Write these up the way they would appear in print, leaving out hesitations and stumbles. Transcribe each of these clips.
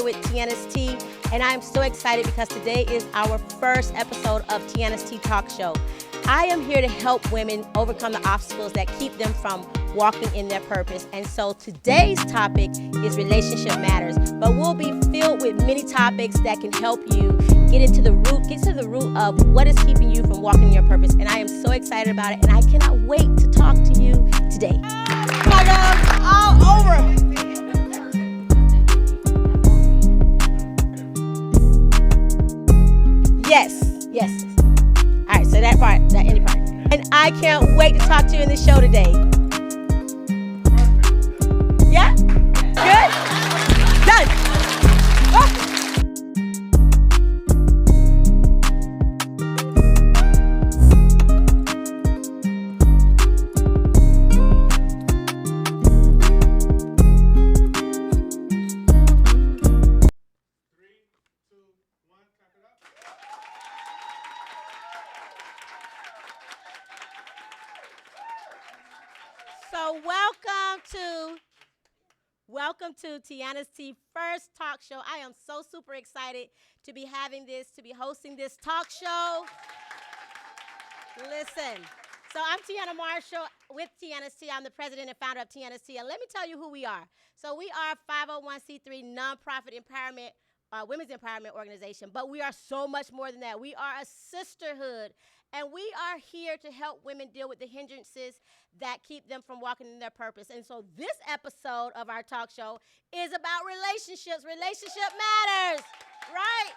with Tiana's Tea, and I'm so excited because today is our first episode of Tiana's Tea Talk Show. I am here to help women overcome the obstacles that keep them from walking in their purpose. And so today's topic is relationship matters, but we'll be filled with many topics that can help you get to the root of what is keeping you from walking in your purpose. And I am so excited about it, and I cannot wait to talk to you today. My God, all over. Yes. All right, so that any part. And I can't wait to talk to you in the show today. Yeah? Good? Done. Oh. So welcome to Tiana's Tea first talk show. I am so super excited to be hosting this talk show. Listen, so I'm Tiana Marshall with Tiana's Tea. I'm the president and founder of Tiana's Tea. And let me tell you who we are. So we are a 501c3 nonprofit empowerment, women's empowerment organization. But we are so much more than that. We are a sisterhood. And we are here to help women deal with the hindrances that keep them from walking in their purpose. And so this episode of our talk show is about relationships. Relationship matters, right?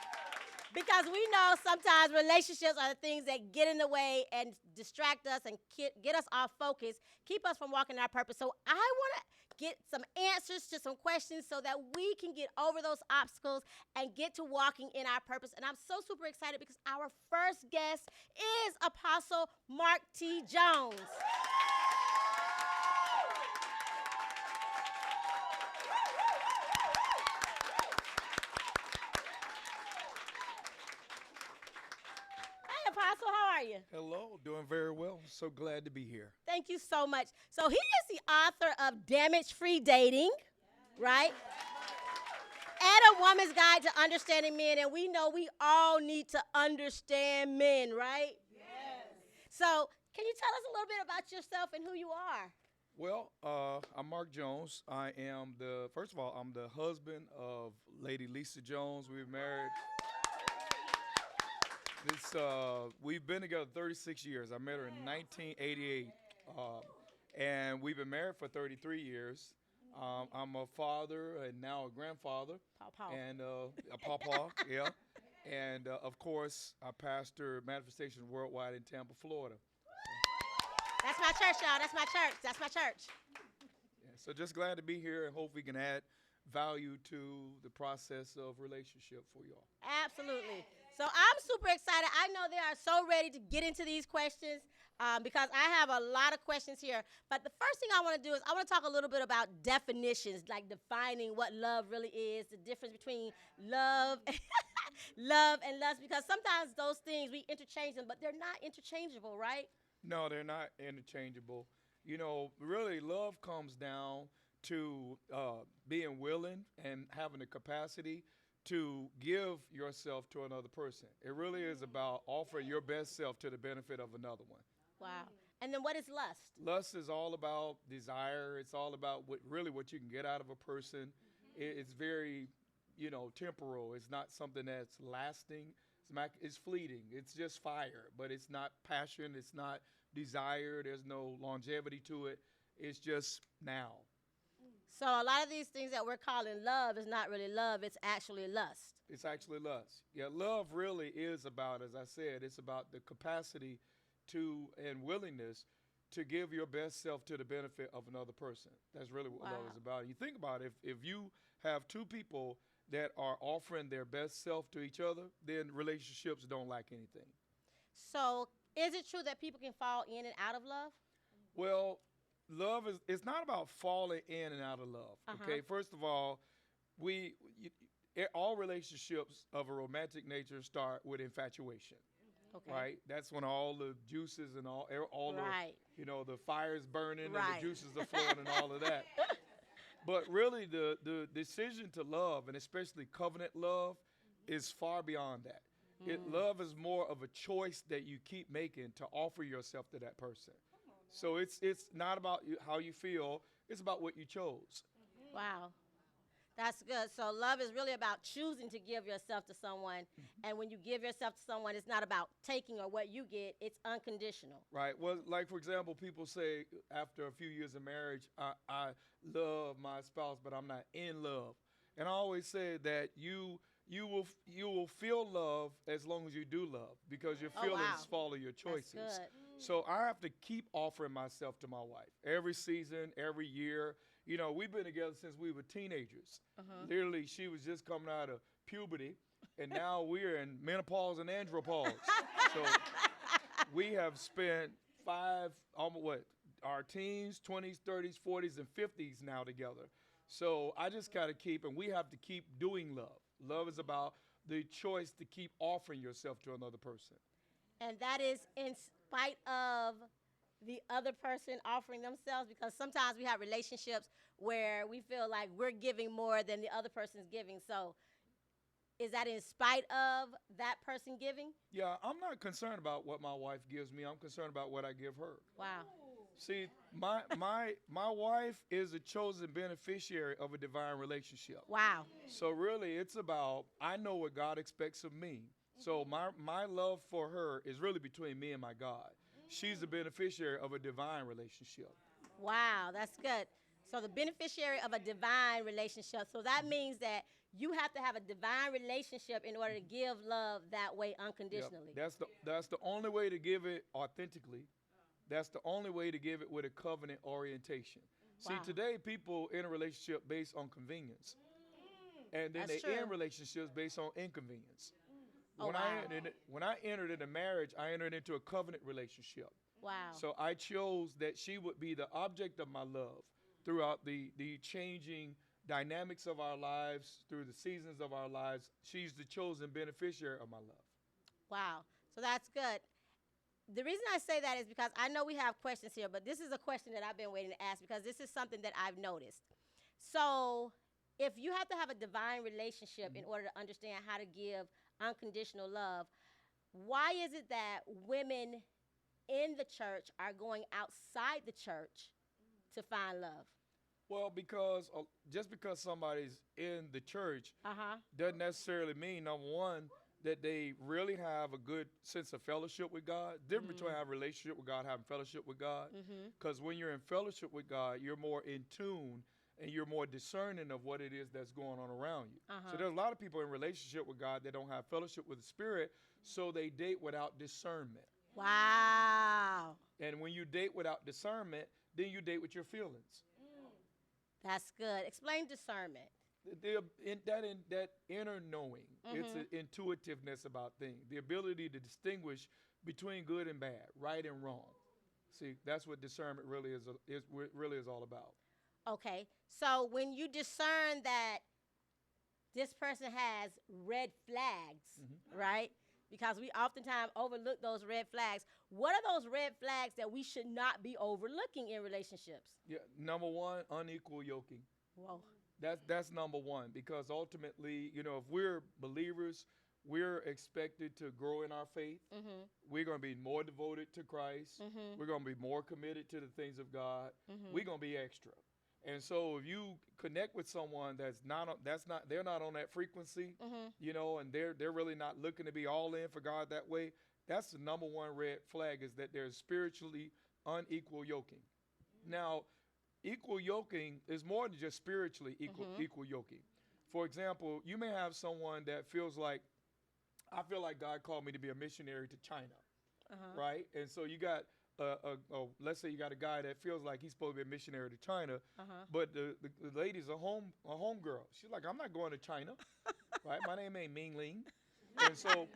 Because we know sometimes relationships are the things that get in the way and distract us and get us off focus, keep us from walking in our purpose. So I want to get some answers to some questions so that we can get over those obstacles and get to walking in our purpose. And I'm so super excited because our first guest is Apostle Mark T. Jones. Hey, Apostle, how are you? Hello, doing very well. So glad to be here. Thank you so much. So he is the author of Damage-Free Dating, right? And A Woman's Guide to Understanding Men. And we know we all need to understand men, right? Yes. So can you tell us a little bit about yourself and who you are? Well, I'm Mark Jones. I'm the husband of Lady Lisa Jones. We're married. We've been together 36 years. I met her in 1988, and we've been married for 33 years. I'm a father and now a grandfather, and a pawpaw, yeah. And of course, I pastor Manifestation Worldwide in Tampa, Florida. That's my church, y'all. That's my church. Yeah, so just glad to be here and hope we can add value to the process of relationship for y'all. Absolutely. So I'm super excited. I know they are so ready to get into these questions because I have a lot of questions here. But the first thing I want to do is I want to talk a little bit about definitions, like defining what love really is, the difference between love, love and lust, because sometimes those things, we interchange them, but they're not interchangeable, right? No, they're not interchangeable. You know, really, love comes down to being willing and having the capacity to give yourself to another person. It really is about offering your best self to the benefit of another one. Wow. And then what is lust? Lust is all about desire. It's all about what you can get out of a person. It's very, temporal. It's not something that's lasting. It's fleeting. It's just fire, but it's not passion. It's not desire. There's no longevity to it. It's just now. So a lot of these things that we're calling love is not really love. It's actually lust. It's actually lust. Yeah, love really is about, as I said, it's about the capacity to and willingness to give your best self to the benefit of another person. That's really what love is about. You think about it, if you have two people that are offering their best self to each other, then relationships don't lack anything. So is it true that people can fall in and out of love? Well, love it's not about falling in and out of love. Okay, first of all, all relationships of a romantic nature start with infatuation. Okay. Right, that's when all the juices and all right. The the fire's burning and the juices are flowing and all of that. But really, the decision to love, and especially covenant love, is far beyond that. Love is more of a choice that you keep making to offer yourself to that person. So it's not about how you feel; it's about what you chose. Wow. That's good. So love is really about choosing to give yourself to someone. And when you give yourself to someone, it's not about taking or what you get. It's unconditional. Right. Well, like for example, people say after a few years of marriage, I love my spouse, but I'm not in love. And I always say that you will feel love as long as you do love because your Oh, feelings wow. follow your That's choices. good. So I have to keep offering myself to my wife every season, every year. You know, we've been together since we were teenagers. Literally, she was just coming out of puberty, and now we're in menopause and andropause. So we have spent our teens, 20s, 30s, 40s, and 50s now together. So I just got to keep, and we have to keep doing love. Love is about the choice to keep offering yourself to another person. And that is in spite of the other person offering themselves, because sometimes we have relationships where we feel like we're giving more than the other person's giving. So is that in spite of that person giving? Yeah, I'm not concerned about what my wife gives me. I'm concerned about what I give her. Wow. See, my wife is a chosen beneficiary of a divine relationship. Wow. So really, it's about I know what God expects of me. So my love for her is really between me and my God. She's the beneficiary of a divine relationship. Wow, that's good. So the beneficiary of a divine relationship. So that means that you have to have a divine relationship in order to give love that way Yep. unconditionally. That's the only way to give it authentically. That's the only way to give it with a covenant orientation. See, Wow. today people in a relationship based on convenience, and then That's they true. end relationships based on inconvenience. Oh, When wow. when I entered into marriage, I entered into a covenant relationship. Wow. So I chose that she would be the object of my love throughout the changing dynamics of our lives, through the seasons of our lives. She's the chosen beneficiary of my love. Wow. So that's good. The reason I say that is because I know we have questions here, but this is a question that I've been waiting to ask because this is something that I've noticed. So, if you have to have a divine relationship in order to understand how to give unconditional love, why is it that women in the church are going outside the church to find love? Well, because just because somebody's in the church Uh huh. doesn't necessarily mean, number one, that they really have a good sense of fellowship with God. Different between having a relationship with God, having fellowship with God. Because when you're in fellowship with God, you're more in tune and you're more discerning of what it is that's going on around you. So there's a lot of people in relationship with God that don't have fellowship with the Spirit, so they date without discernment. Wow. And when you date without discernment, then you date with your feelings. That's good. Explain discernment. That inner knowing, it's an intuitiveness about things, the ability to distinguish between good and bad, right and wrong. See, that's what discernment really is all about. Okay. So when you discern that this person has red flags, right? Because we oftentimes overlook those red flags. What are those red flags that we should not be overlooking in relationships? Yeah, number one, unequal yoking. Whoa. That's number one, because ultimately, if we're believers, we're expected to grow in our faith. We're going to be more devoted to Christ. We're going to be more committed to the things of God. We're going to be extra. And so if you connect with someone they're not on that frequency, and they're really not looking to be all in for God that way, that's the number one red flag, is that there's spiritually unequal yoking. Now, equal yoking is more than just spiritually equal yoking. For example, you may have someone that feels like, I feel like God called me to be a missionary to China, right? And so you got let's say you got a guy that feels like he's supposed to be a missionary to China, but the lady's a home girl. She's like, I'm not going to China, right? My name ain't Ming Ling. And so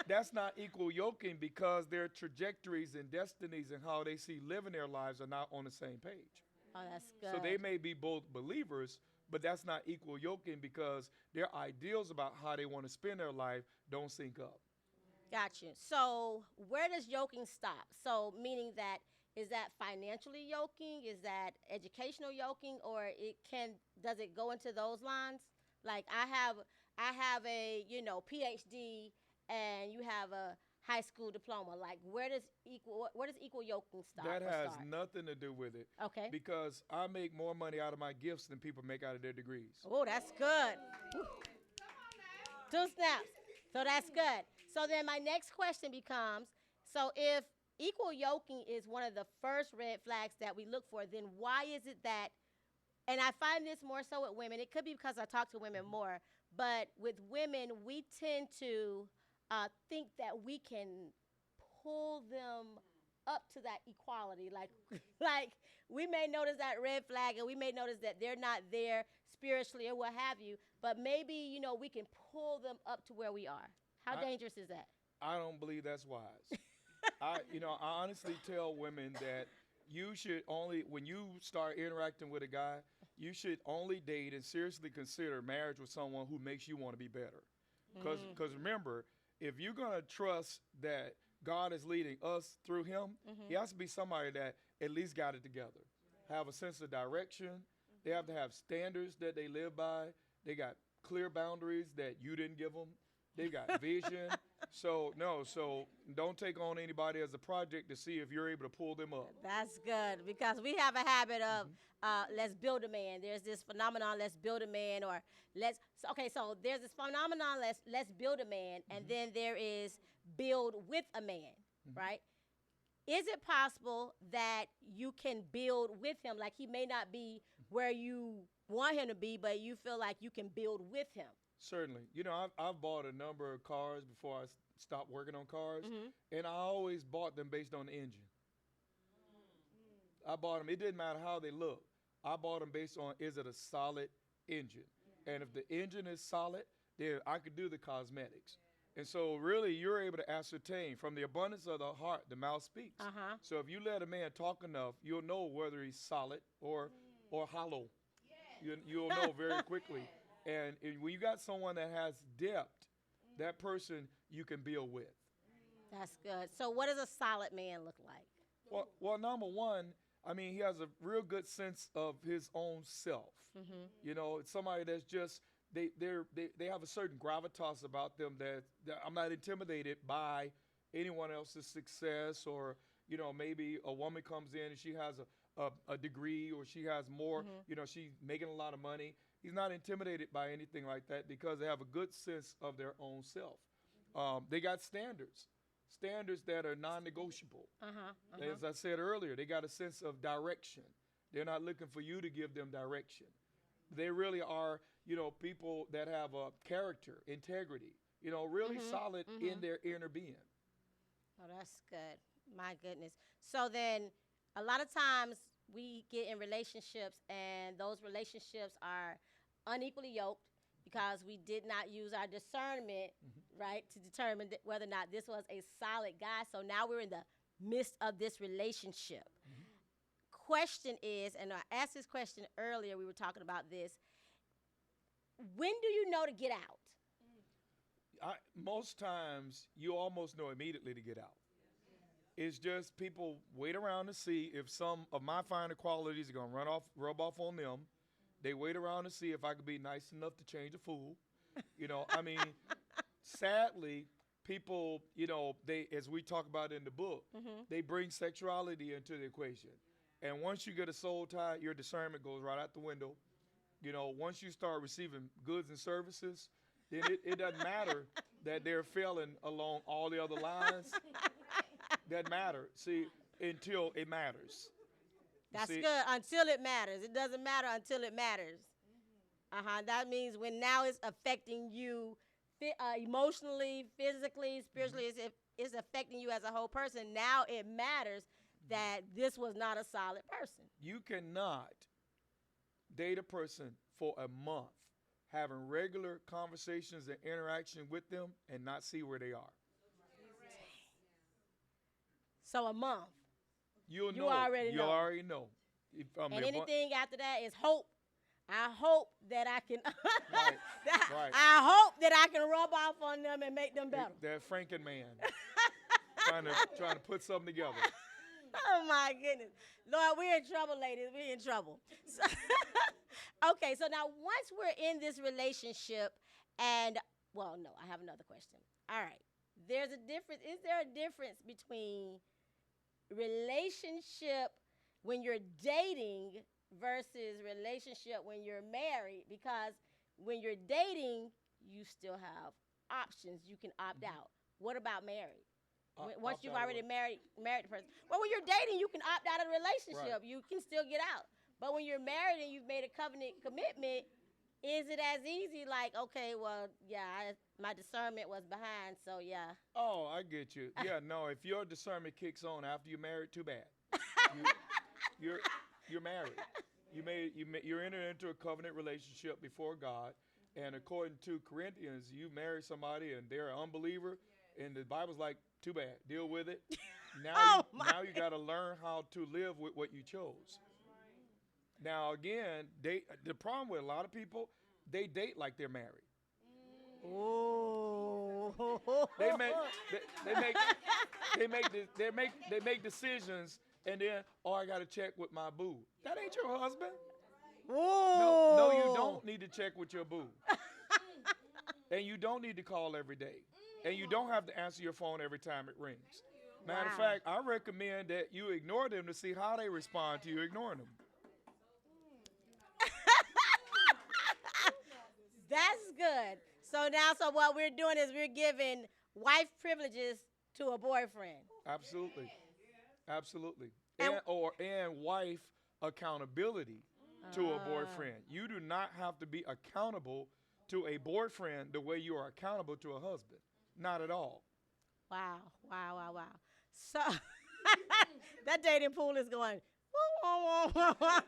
that's not equal yoking, because their trajectories and destinies and how they see living their lives are not on the same page. Oh, that's good. So they may be both believers, but that's not equal yoking, because their ideals about how they want to spend their life don't sync up. Got you. So where does yoking stop? So meaning that is that financially yoking? Is that educational yoking, or does it go into those lines? Like I have a PhD, and you have a high school diploma. Like where does equal yoking start? That has start? nothing to do with it. Okay. Because I make more money out of my gifts than people make out of their degrees. Oh, that's good. Woo. 2 snaps. So that's good. So then my next question becomes, so if equal yoking is one of the first red flags that we look for, then why is it that, and I find this more so with women, it could be because I talk to women more, but with women, we tend to think that we can pull them up to that equality. Like we may notice that red flag, and we may notice that they're not there spiritually or what have you, but maybe, we can pull them up to where we are. How dangerous is that? I don't believe that's wise. I honestly tell women that you should only, when you start interacting with a guy, you should only date and seriously consider marriage with someone who makes you want to be better. Because remember, if you're going to trust that God is leading us through him, he has to be somebody that at least got it together, have a sense of direction. They have to have standards that they live by. They got clear boundaries that you didn't give them. They got vision. So don't take on anybody as a project to see if you're able to pull them up. That's good, because we have a habit of let's build a man. There's this phenomenon, let's build a man, or so there's this phenomenon, let's build a man, and then there is build with a man, right? Is it possible that you can build with him? Like he may not be where you want him to be, but you feel like you can build with him. Certainly. I've bought a number of cars before I stopped working on cars, and I always bought them based on the engine. I bought them. It didn't matter how they look. I bought them based on, is it a solid engine? And if the engine is solid, then I could do the cosmetics. And so really you're able to ascertain from the abundance of the heart, the mouth speaks. So if you let a man talk enough, you'll know whether he's solid or hollow. You'll know very quickly. And when you got someone that has depth, that person you can build with. That's good. So what does a solid man look like? Well, number one, he has a real good sense of his own self. It's somebody that's just, they have a certain gravitas about them that I'm not intimidated by anyone else's success, or, maybe a woman comes in and she has a degree, or she has more, she's making a lot of money. He's not intimidated by anything like that because they have a good sense of their own self. They got standards that are non-negotiable. As I said earlier, they got a sense of direction. They're not looking for you to give them direction. They really are, people that have a character, integrity, really solid in their inner being. Oh, that's good. My goodness. So then a lot of times we get in relationships, and those relationships are unequally yoked because we did not use our discernment, right, to determine whether or not this was a solid guy. So now we're in the midst of this relationship. Question is, and I asked this question earlier, we were talking about this, when do you know to get out? Most times you almost know immediately to get out. It's just people wait around to see if some of my finer qualities are going to rub off on them. They wait around to see if I could be nice enough to change a fool. Sadly, people, they, as we talk about in the book, they bring sexuality into the equation. And once you get a soul tie, your discernment goes right out the window. Once you start receiving goods and services, then it doesn't matter that they're failing along all the other lines. Doesn't matter. See, until it matters. That's good. Until it matters. It doesn't matter until it matters. That means when now it's affecting you emotionally, physically, spiritually, it's affecting you as a whole person. Now it matters that this was not a solid person. You cannot date a person for a month, having regular conversations and interaction with them, and not see where they are. So a month. You already know. And anything after that is hope. I hope that I can. Right. I hope that I can rub off on them and make them better. That Franken man trying to put something together. Oh my goodness. Lord, we're in trouble, ladies. We're in trouble. So, okay, so now once we're in this relationship, and well, no, I have another question. All right. There's a difference. Is there a difference between relationship when you're dating versus relationship when you're married? Because when you're dating, you still have options. You can opt out. What about married? Once you've already married the person. Well, when you're dating, you can opt out of the relationship. Right. You can still get out. But when you're married and you've made a covenant commitment, is it as easy? Like, okay, well, yeah, my discernment was behind, so yeah. Oh, I get you. Yeah, no, if your discernment kicks on after you're married, too bad. You, you're married. You're entering into a covenant relationship before God, and according to Corinthians, you marry somebody and they're an unbeliever, and the Bible's like, too bad, deal with it. Now you got to learn how to live with what you chose. Now again, the problem with a lot of people, they date like they're married. Oh. They make they make decisions, and then, oh, I got to check with my boo. That ain't your husband. No, you don't need to check with your boo. And you don't need to call every day. And you don't have to answer your phone every time it rings. Matter of fact, I recommend that you ignore them to see how they respond to you ignoring them. That's good. So what we're doing is we're giving wife privileges to a boyfriend. Absolutely. Absolutely. And- And wife accountability to a boyfriend. You do not have to be accountable to a boyfriend the way you are accountable to a husband. Not at all. Wow. So that dating pool is going. Woo, woo, woo, woo.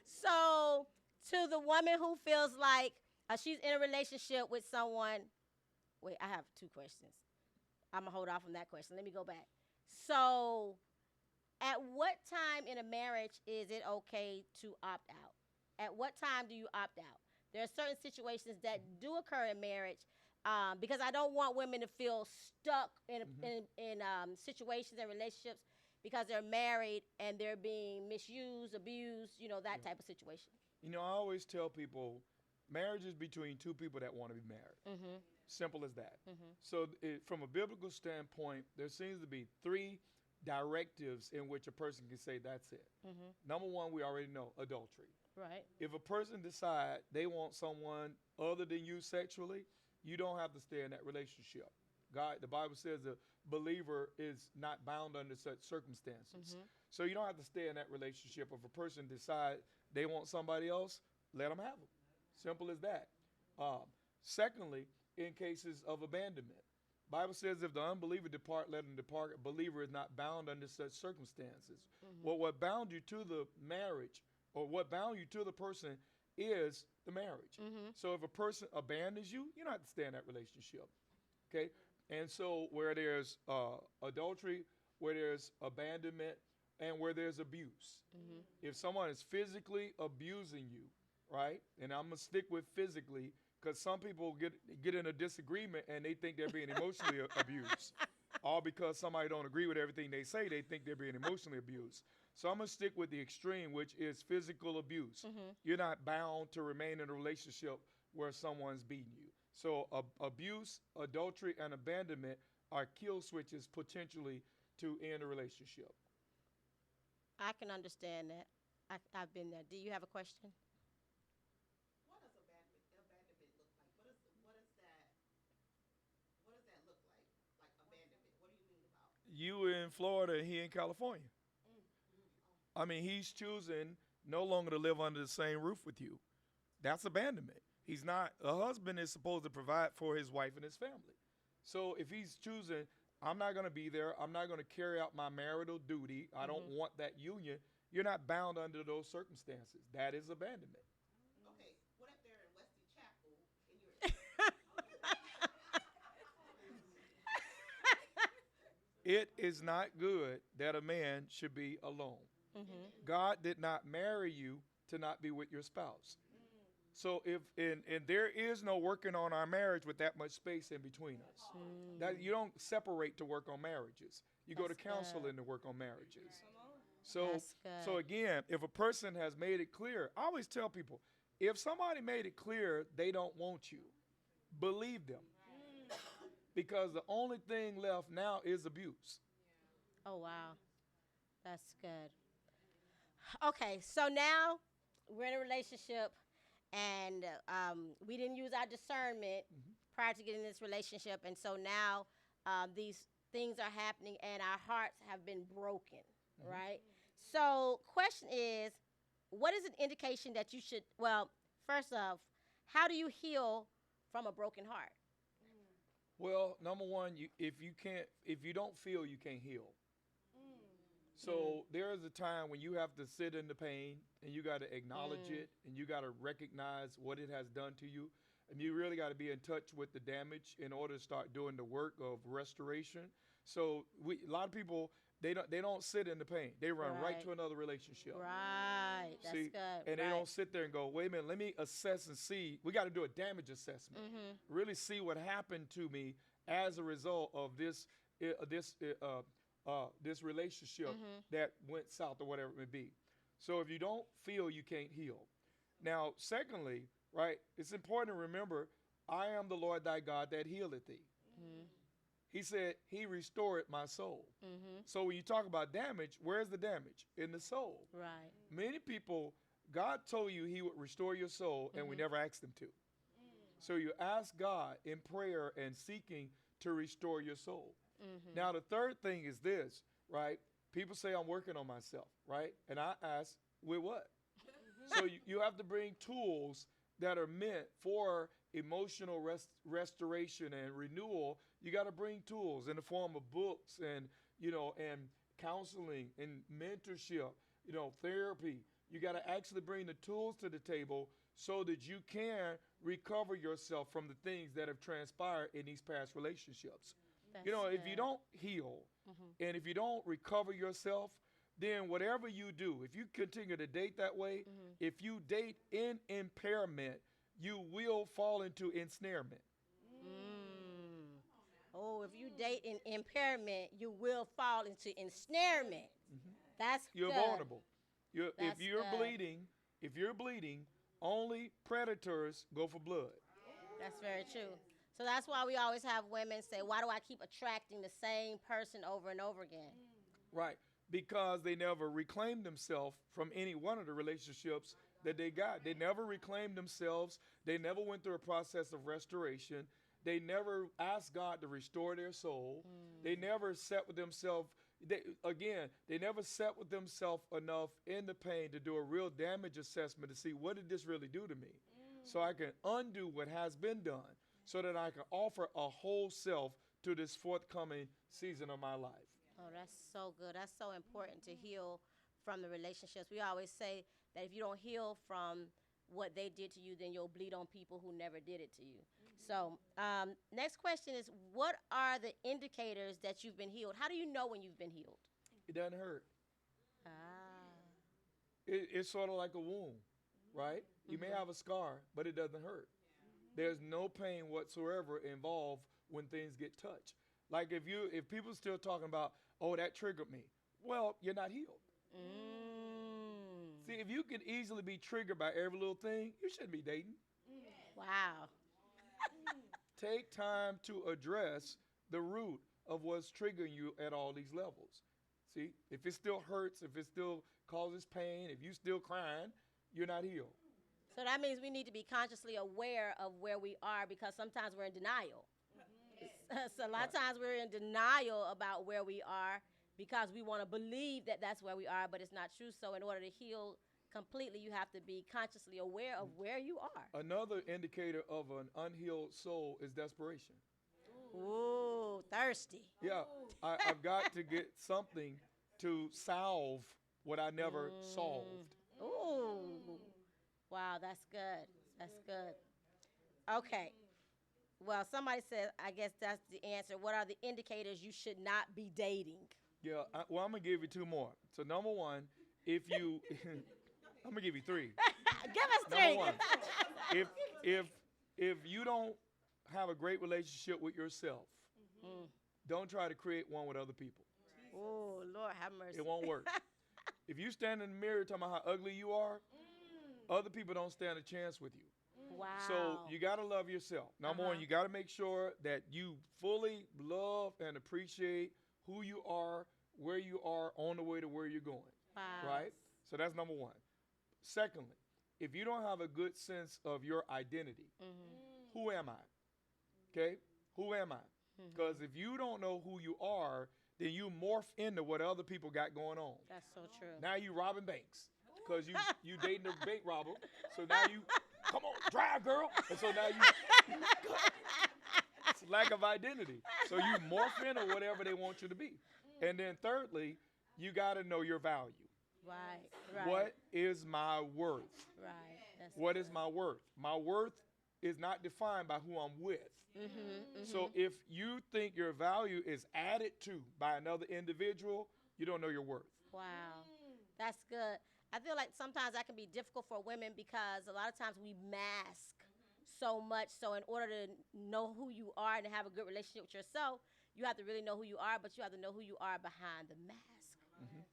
So to the woman who feels like she's in a relationship with someone. Wait, I have two questions. I'm going to hold off on that question. Let me go back. So at what time in a marriage is it okay to opt out? At what time do you opt out? There are certain situations that do occur in marriage because I don't want women to feel stuck in situations and relationships because they're married and they're being misused, abused, that type of situation. I always tell people marriage is between two people that want to be married. Mm-hmm. Simple as that. Mm-hmm. So, from a biblical standpoint, there seems to be three directives in which a person can say that's it. Mm-hmm. Number one, we already know adultery. Right. If a person decides they want someone other than you sexually, you don't have to stay in that relationship. The Bible says a believer is not bound under such circumstances. Mm-hmm. So you don't have to stay in that relationship. If a person decides they want somebody else, let them have them. Simple as that. Secondly, in cases of abandonment, Bible says if the unbeliever depart, let him depart. A believer is not bound under such circumstances. Mm-hmm. Well, what bound you to the marriage or what bound you to the person is the marriage. Mm-hmm. So if a person abandons you, you don't have to stay in that relationship. Okay? And so where there's adultery, where there's abandonment, and where there's abuse. Mm-hmm. If someone is physically abusing you, right? And I'm going to stick with physically because some people get in a disagreement and they think they're being emotionally abused. All because somebody don't agree with everything they say, they think they're being emotionally abused. So I'm going to stick with the extreme, which is physical abuse. Mm-hmm. You're not bound to remain in a relationship where someone's beating you. So abuse, adultery, and abandonment are kill switches potentially to end a relationship. I can understand that. I've been there. Do you have a question? What does abandonment look like? What does that look like? Like abandonment. What do you mean about? You in Florida and he in California. I mean, he's choosing no longer to live under the same roof with you. That's abandonment. He's not, a husband is supposed to provide for his wife and his family. So if he's choosing, I'm not going to be there, I'm not going to carry out my marital duty, I don't want that union, you're not bound under those circumstances. That is abandonment. Okay, what if they're in Wesley Chapel and you're It is not good that a man should be alone. Mm-hmm. God did not marry you to not be with your spouse. So if and there is no working on our marriage with that much space in between us. That you don't separate to work on marriages. You go to That's counseling good. to work on marriages. So That's good. so again, if a person has made it clear, I always tell people, if somebody made it clear they don't want you, believe them. Because the only thing left now is abuse. Oh, wow. That's good. Okay, so now we're in a relationship, and we didn't use our discernment prior to getting in this relationship, and so now these things are happening, and our hearts have been broken, right? So, question is, what is an indication that you should? Well, first off, how do you heal from a broken heart? Well, number one, if you don't feel, you can't heal. So there is a time when you have to sit in the pain and you got to acknowledge it and you got to recognize what it has done to you. And you really got to be in touch with the damage in order to start doing the work of restoration. So a lot of people, they don't sit in the pain. They run right Right. to another relationship. Right. That's See, good. and they right. don't sit there and go, wait a minute, let me assess and see. We got to do a damage assessment. Really see what happened to me as a result of this relationship that went south or whatever it may be. So if you don't feel, you can't heal. Now, secondly, right, it's important to remember, I am the Lord thy God that healeth thee. He said, he restored my soul. So when you talk about damage, where's the damage? In the soul. Right. Many people, God told you he would restore your soul, and we never asked him to. So you ask God in prayer and seeking to restore your soul. Now, the third thing is this, right? People say I'm working on myself, right? And I ask, with what? So you have to bring tools that are meant for emotional restoration and renewal. You got to bring tools in the form of books and, and counseling and mentorship, therapy. You got to actually bring the tools to the table so that you can recover yourself from the things that have transpired in these past relationships. That's If you good. don't heal and if you don't recover yourself, then whatever you do, if you continue to date that way, if you date in impairment, you will fall into ensnarement. Oh, if you date in impairment, you will fall into ensnarement. That's You're good. vulnerable. If That's you're good. bleeding, only predators go for blood. That's very true. So that's why we always have women say, why do I keep attracting the same person over and over again? Right. Because they never reclaimed themselves from any one of the relationships that they got. They never reclaimed themselves. They never went through a process of restoration. They never asked God to restore their soul. They never sat with themselves. They never sat with themselves enough in the pain to do a real damage assessment to see what did this really do to me, so I can undo what has been done, so that I can offer a whole self to this forthcoming season of my life. Oh, that's so good. That's so important to heal from the relationships. We always say that if you don't heal from what they did to you, then you'll bleed on people who never did it to you. So, next question is, what are the indicators that you've been healed? How do you know when you've been healed? It doesn't hurt. Ah. It's sort of like a wound, right? You may have a scar, but it doesn't hurt. There's no pain whatsoever involved when things get touched. Like if people are still talking about, oh, that triggered me. Well, you're not healed. See, if you can easily be triggered by every little thing, you shouldn't be dating. Wow. Take time to address the root of what's triggering you at all these levels. See, if it still hurts, if it still causes pain, if you're still crying, you're not healed. So that means we need to be consciously aware of where we are, because sometimes we're in denial. So a lot of times we're in denial about where we are because we want to believe that that's where we are, but it's not true. So in order to heal completely, you have to be consciously aware of where you are. Another indicator of an unhealed soul is desperation. Ooh, thirsty. Yeah, I've got to get something to solve what I never solved. Ooh. Wow, that's good. That's good. Okay. Well, somebody said, I guess that's the answer. What are the indicators you should not be dating? Yeah, I'm going to give you two more. So, number one, if you, I'm going to give you three. Give us Number three. one, if if you don't have a great relationship with yourself, don't try to create one with other people. Oh, Lord have mercy. It won't work. If you stand in the mirror talking about how ugly you are, other people don't stand a chance with you. Wow. So you got to love yourself. Number one, you got to make sure that you fully love and appreciate who you are, where you are, on the way to where you're going. Wow. Right? So that's number one. Secondly, if you don't have a good sense of your identity, who am I? Okay? Who am I? Because if you don't know who you are, then you morph into what other people got going on. That's so true. Now you robbing banks because you dating a bank robber. So now you, come on, drive, girl. And so now you it's a lack of identity. So you morph into whatever they want you to be. And then thirdly, you got to know your value. Right. What is my worth? Right. That's What is my worth? My worth is not defined by who I'm with. So if you think your value is added to by another individual, you don't know your worth. Wow. That's good. I feel like sometimes that can be difficult for women because a lot of times we mask so much. So in order to know who you are and to have a good relationship with yourself, you have to really know who you are, but you have to know who you are behind the mask.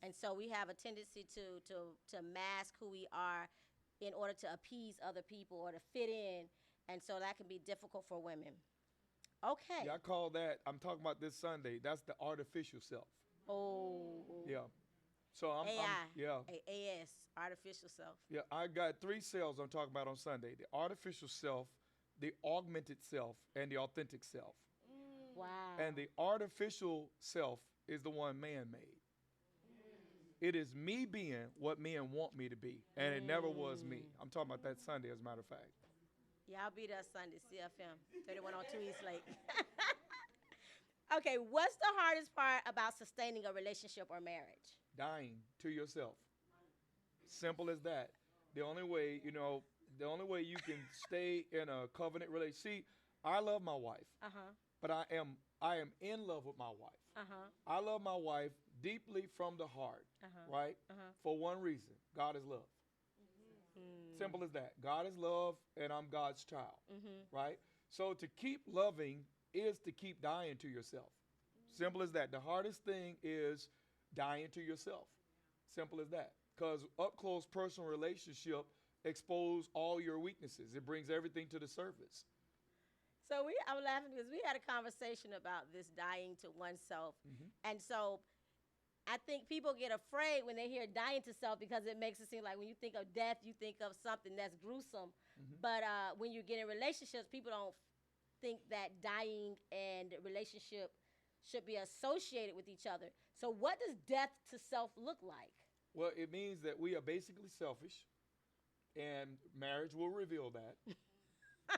And so we have a tendency to mask who we are in order to appease other people or to fit in. And so that can be difficult for women. Okay. Yeah, I call that, I'm talking about this Sunday, that's the artificial self. Oh. Yeah. So I'm yeah. AS, artificial self. Yeah, I got 3 selves I'm talking about on Sunday. The artificial self, the augmented self, and the authentic self. Wow. And the artificial self is the one man made. It is me being what men want me to be, and it never was me. I'm talking about that Sunday, as a matter of fact. Yeah, I'll be there Sunday, CFM, 3102 East Lake. Okay, what's the hardest part about sustaining a relationship or marriage? Dying to yourself. Simple as that. The only way, the only way you can stay in a covenant relationship. See, I love my wife, but I am in love with my wife. I love my wife deeply from the heart, right? For one reason, God is love. Simple as that. God is love, and I'm God's child, right? So to keep loving is to keep dying to yourself. Simple as that. The hardest thing is dying to yourself. Simple as that. Because up close personal relationship expose all your weaknesses. It brings everything to the surface. So I was laughing because we had a conversation about this dying to oneself. And so I think people get afraid when they hear dying to self because it makes it seem like when you think of death, you think of something that's gruesome. But when you get in relationships, people don't think that dying and relationship should be associated with each other. So what does death to self look like? Well, it means that we are basically selfish, and marriage will reveal that.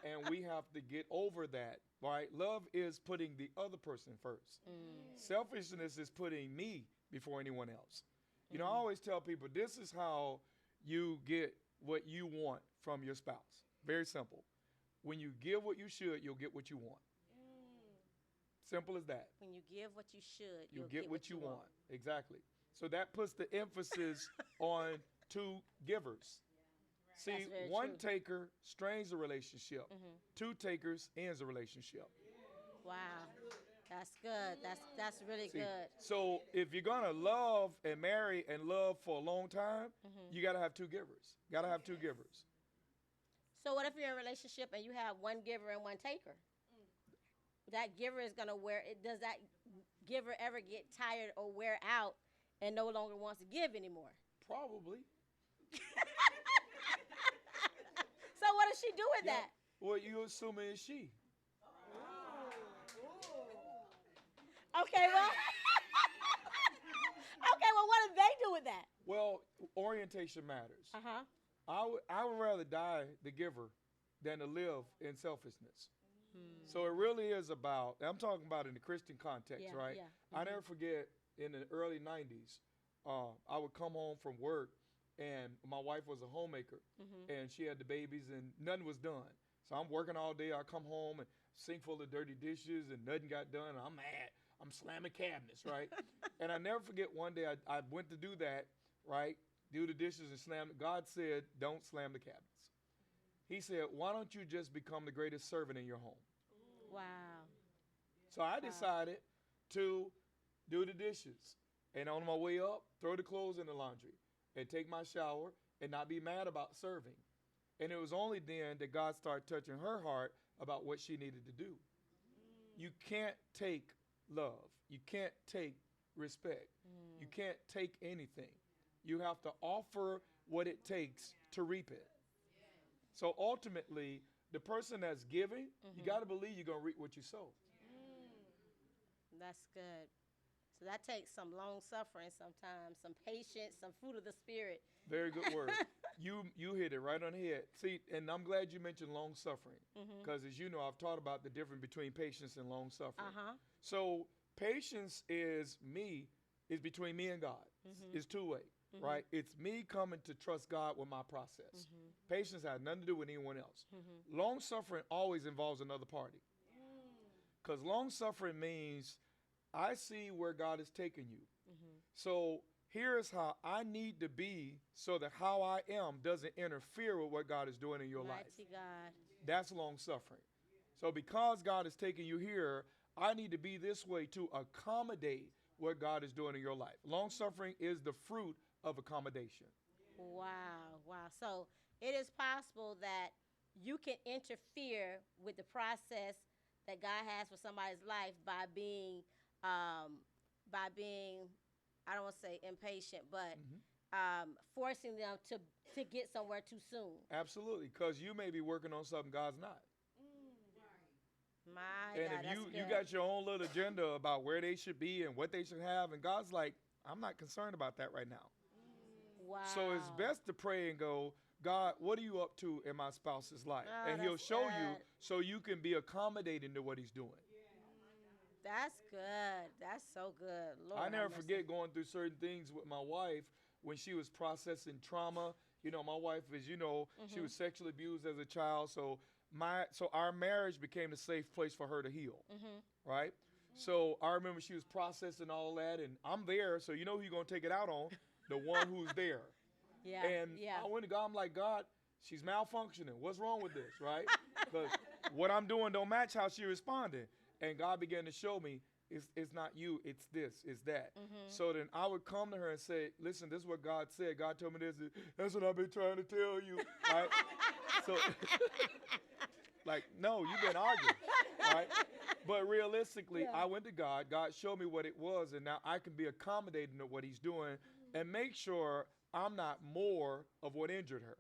And we have to get over that, right? Love is putting the other person first. Selfishness is putting me before anyone else. I always tell people this is how you get what you want from your spouse. Very simple. When you give what you should, you'll get what you want. Simple as that. When you give what you should, you'll get what you want. Exactly. So that puts the emphasis on 2 givers. See, one taker strains a relationship. 2 takers ends a relationship. Wow. That's good. That's really good. So if you're going to love and marry and love for a long time, you got to have 2 givers. Got to have 2 givers. So what if you're in a relationship and you have one giver and one taker? That giver is going to does that giver ever get tired or wear out and no longer wants to give anymore? Probably. So what does she do with that? Well, you assuming it's she. Okay, well. Okay, well, what do they do with that? Well, orientation matters. I would rather die the giver than to live in selfishness. So it really is about, I'm talking about in the Christian context, right? I never forget in the early 90s, I would come home from work and my wife was a homemaker and she had the babies and nothing was done. So I'm working all day. I come home and sink full of dirty dishes and nothing got done. And I'm mad. I'm slamming cabinets, right? And I never forget one day I went to do that, right? Do the dishes and slam. God said, don't slam the cabinets. He said, why don't you just become the greatest servant in your home? Wow. So I decided to do the dishes. And on my way up, throw the clothes in the laundry and take my shower and not be mad about serving. And it was only then that God started touching her heart about what she needed to do. You can't take love. You can't take respect. You can't take anything. You have to offer what it takes to reap it. So ultimately, the person that's giving, you got to believe you're going to reap what you sow. That's good. So that takes some long suffering sometimes, some patience, some fruit of the spirit. Very good word. You hit it right on the head. See, and I'm glad you mentioned long suffering because, as you know, I've taught about the difference between patience and long suffering. So patience is between me and God. It's two-way, right? It's me coming to trust God with my process. Patience has nothing to do with anyone else. Long suffering always involves another party because long suffering means I see where God is taking you. So here's how I need to be so that how I am doesn't interfere with what God is doing in your life. Mighty God. That's long suffering. So because God is taking you here, I need to be this way to accommodate what God is doing in your life. Long suffering is the fruit of accommodation. Wow, wow. So it is possible that you can interfere with the process that God has for somebody's life by being, I don't want to say impatient, but forcing them to get somewhere too soon. Absolutely, because you may be working on something God's not. My And God, if that's you good. got your own little agenda about where they should be and what they should have, and God's like, I'm not concerned about that right now. Wow. So it's best to pray and go, God, what are you up to in my spouse's life? Oh, And he'll that's show you good. so you can be accommodating to what he's doing. That's good. That's so good. Lord, I never have mercy. forget going through certain things with my wife when she was processing trauma. You know, my wife, as you know, she was sexually abused as a child. So our marriage became a safe place for her to heal, right? So I remember she was processing all that, and I'm there. So you know who you're going to take it out on? The one who's there. Yeah. And yeah. I went to God, I'm like, God, she's malfunctioning. What's wrong with this, right? Because what I'm doing don't match how she responded. And God began to show me, it's not you, it's this, it's that. So then I would come to her and say, listen, this is what God said. God told me this. That's what I've been trying to tell you. Right? So, like, no, you've been arguing. Right? But realistically, I went to God. God showed me what it was, and now I can be accommodating to what he's doing and make sure I'm not more of what injured her.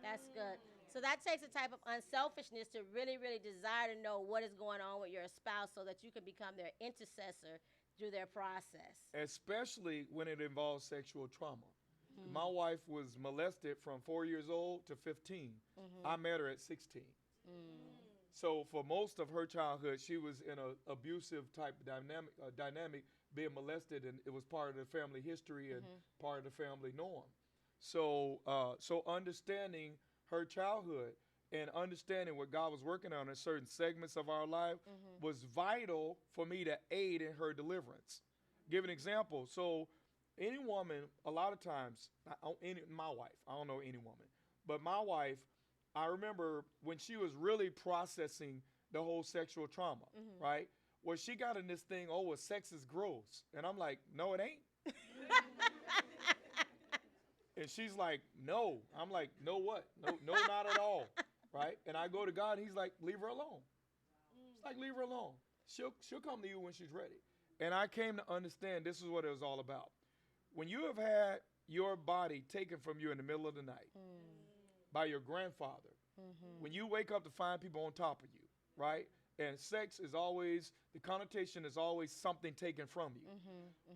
That's good. So that takes a type of unselfishness to really, really desire to know what is going on with your spouse so that you can become their intercessor through their process. Especially when it involves sexual trauma. My wife was molested from 4 years old to 15. I met her at 16. So for most of her childhood, she was in an abusive type dynamic, being molested, and it was part of the family history and part of the family norm. So understanding her childhood and understanding what God was working on in certain segments of our life was vital for me to aid in her deliverance. Give an example. So any woman, a lot of times, my wife, I don't know any woman, but my wife, I remember when she was really processing the whole sexual trauma, right? Well, she got in this thing, oh, well, sex is gross. And I'm like, no, it ain't. And she's like, no. I'm like, no what? No, not at all, right? And I go to God, and he's like, leave her alone. It's like, leave her alone. She'll come to you when she's ready. And I came to understand this is what it was all about. When you have had your body taken from you in the middle of the night by your grandfather, when you wake up to find people on top of you, right? And sex is always, the connotation is always something taken from you.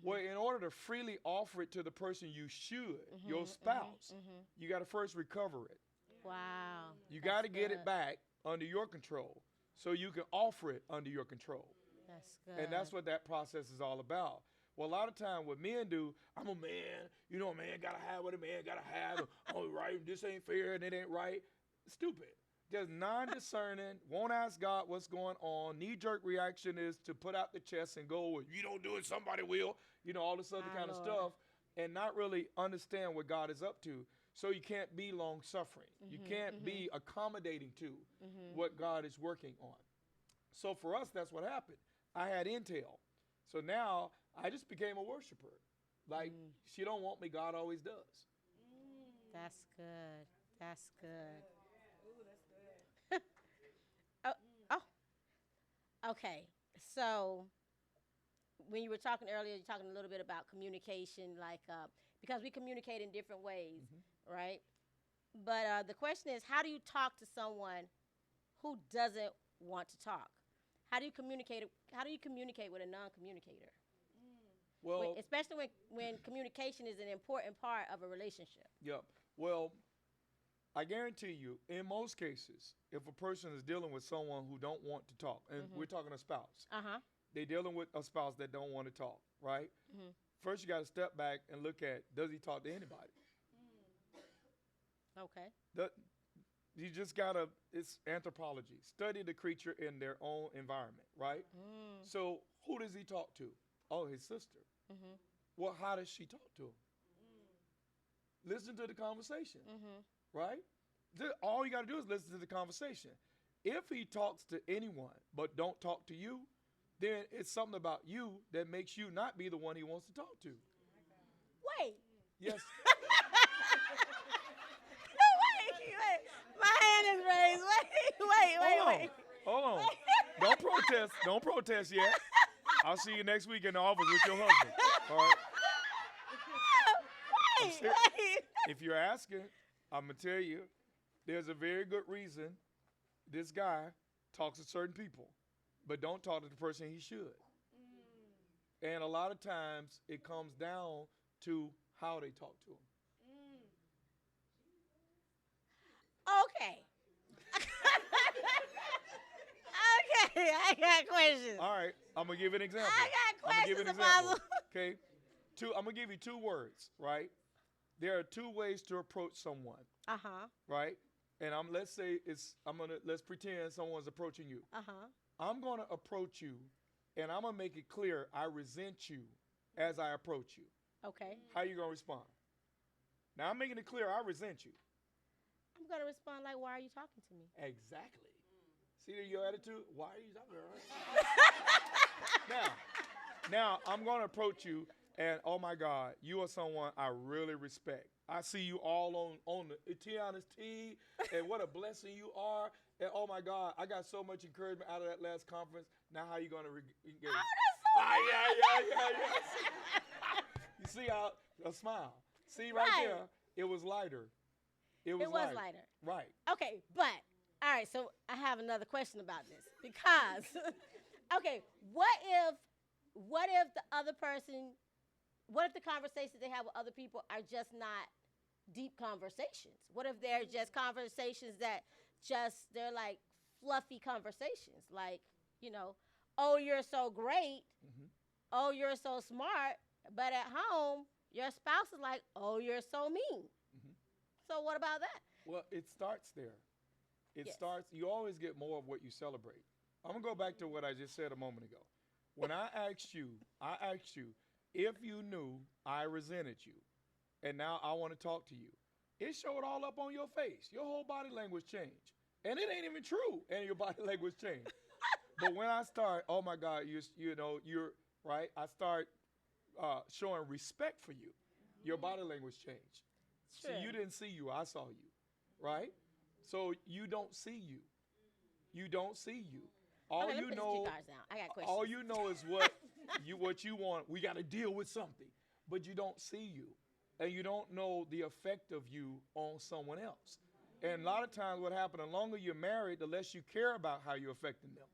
Well, in order to freely offer it to the person you should, your spouse, you got to first recover it. Wow. You got to get it back under your control so you can offer it under your control. That's good. And that's what that process is all about. Well, a lot of time what men do, I'm a man, you know, a man got to have what a man got to have. Oh, right, this ain't fair and it ain't right. Stupid. Just non-discerning, won't ask God what's going on. Knee-jerk reaction is to put out the chest and go, well, you don't do it, somebody will. You know, all this other kind of stuff, and not really understand what God is up to. So you can't be long suffering. You can't be accommodating to what God is working on. So for us, that's what happened. I had intel. So now I just became a worshiper. Like, she don't want me, God always does. That's good. That's good. Ooh, that's good. Oh, okay. So when you were talking earlier, you're talking a little bit about communication, like because we communicate in different ways, right? But the question is, how do you talk to someone who doesn't want to talk? How do you communicate? How do you communicate with a non-communicator? Well, Especially when communication is an important part of a relationship. yep. Well, I guarantee you, in most cases, if a person is dealing with someone who don't want to talk, and we're talking a spouse, they're dealing with a spouse that don't want to talk, right? First, you got to step back and look at, does he talk to anybody? Okay. You just got to, it's anthropology. Study the creature in their own environment, right? So who does he talk to? Oh, his sister. Well, how does she talk to him? Listen to the conversation, right? All you got to do is listen to the conversation. If he talks to anyone but don't talk to you, then it's something about you that makes you not be the one he wants to talk to. Wait. Yes. Wait. My hand is raised. Wait. Hold on. Don't protest. Don't protest yet. I'll see you next week in the office with your husband. All right. Wait. If you're asking, I'm going to tell you, there's a very good reason this guy talks to certain people, but don't talk to the person he should. And a lot of times it comes down to how they talk to him. Okay. Okay, I got questions. All right, I'm going to give an example. I got I'm going to give an questions, example. Apostle. Okay? I'm going to give you 2 words, right? There are 2 ways to approach someone, right? And let's pretend someone's approaching you. I'm going to approach you, and I'm going to make it clear I resent you as I approach you. Okay. How you going to respond? Now, I'm making it clear I resent you. I'm going to respond like, why are you talking to me? Exactly. See your attitude? Why are you talking to her? Now, I'm going to approach you, and oh my God, you are someone I really respect. I see you all on the Tiana's tea, and what a blessing you are. And oh my God, I got so much encouragement out of that last conference. Now, how you going to engage? Oh, that's so yeah. You see how a smile. See right there, it was lighter. It was lighter. Right. Okay, but all right. So I have another question about this because, okay, what if the other person, what if the conversations they have with other people are just not deep conversations? What if they're just conversations that they're like fluffy conversations, like oh, you're so great, oh, you're so smart, but at home your spouse is like, oh, you're so mean. So what about that? Well, it starts there. You always get more of what you celebrate. I'm going to go back to what I just said a moment ago. When I asked you if you knew I resented you and now I want to talk to you, it showed all up on your face. Your whole body language changed. And it ain't even true, and your body language changed. But when I start, oh my God, you're right, I start showing respect for you, your body language changed. Sure. See, you didn't see you, I saw you, right? So you don't see you. You don't see you. All okay, you know, I got questions. all you know is what you want. We got to deal with something, but you don't see you, and you don't know the effect of you on someone else. And a lot of times, what happens? The longer you're married, the less you care about how you're affecting them.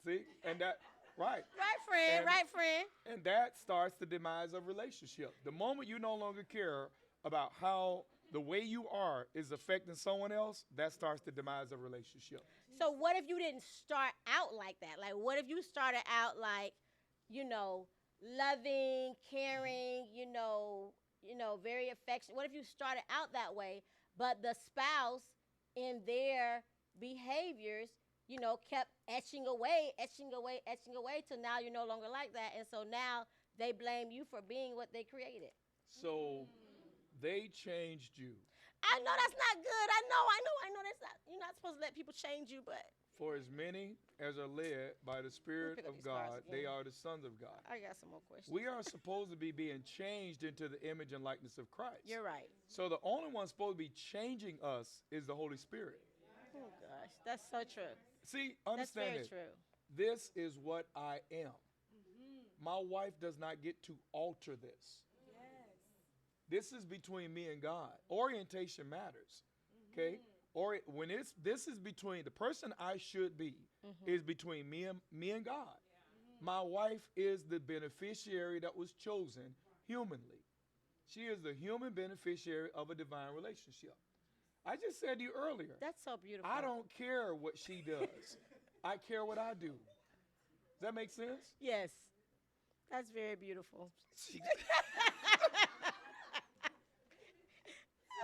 See, and that. Right. Right, friend. And that starts the demise of relationship. The moment you no longer care about how the way you are is affecting someone else, that starts the demise of relationship. So what if you didn't start out like that? Like, what if you started out like, loving, caring, very affectionate? What if you started out that way, but the spouse in their behaviors kept etching away till now you're no longer like that. And so now they blame you for being what they created. So They changed you. I know that's not good. I know that's not. You're not supposed to let people change you, but For as many as are led by the Spirit pick up of these cards God, they again. are the sons of God. I got some more questions. We are supposed to be being changed into the image and likeness of Christ. You're right. So the only one supposed to be changing us is the Holy Spirit. Oh gosh, that's so true. See, That's understand very this. true. This is what I am. My wife does not get to alter this. This is between me and God. Orientation matters. Okay? Or this is between the person I should be is between me and God. My wife is the beneficiary that was chosen humanly. She is the human beneficiary of a divine relationship. I just said to you earlier, That's so beautiful. I don't care what she does. I care what I do. Does that make sense? Yes, that's very beautiful.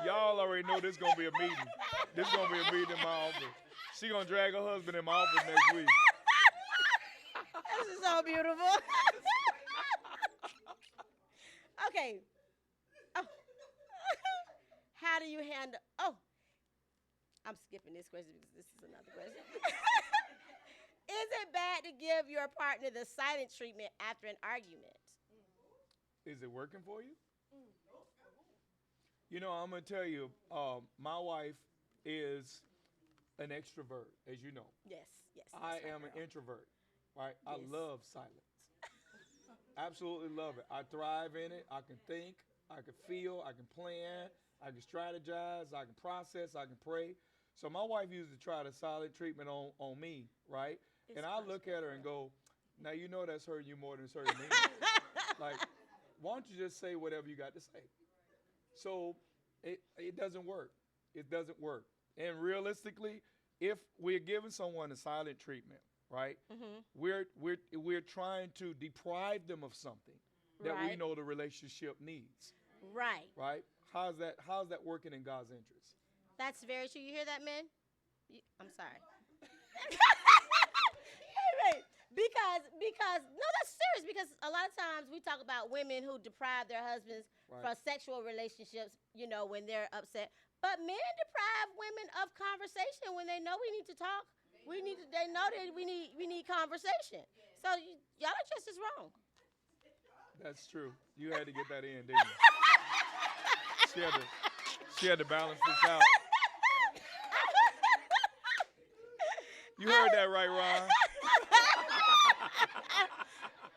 Y'all already know this gonna be a meeting. This gonna be a meeting in my office. She gonna drag her husband in my office next week. This is so beautiful. Okay. Oh. How do you handle? Oh, I'm skipping this question because this is another question. Is it bad to give your partner the silent treatment after an argument? Is it working for you? You know, I'm gonna tell you, my wife is an extrovert, as you know. Yes, yes. I that's my am an girl. introvert, right? I Yes. love silence. Absolutely love it. I thrive in it. I can think, I can feel, I can plan, I can strategize, I can process, I can pray. So my wife used to try the silent treatment on me, right? It's And I much look at her and go, now you know that's hurting you more than it's hurting me. Like, why don't you just say whatever you got to say? So it doesn't work. It doesn't work. And realistically, if we're giving someone a silent treatment, right? We're trying to deprive them of something that we Right. know the relationship needs, Right. right? How's that working in God's interest? That's very true. You hear that, men? I'm sorry. Wait, because no, that's serious. Because a lot of times we talk about women who deprive their husbands Right. from sexual relationships, you know, when they're upset. But men deprive women of conversation when they know we need to talk. They know that we need conversation. So y'all are just as wrong. That's true. You had to get that in, didn't you? She had to balance this out. You heard that right, Ron?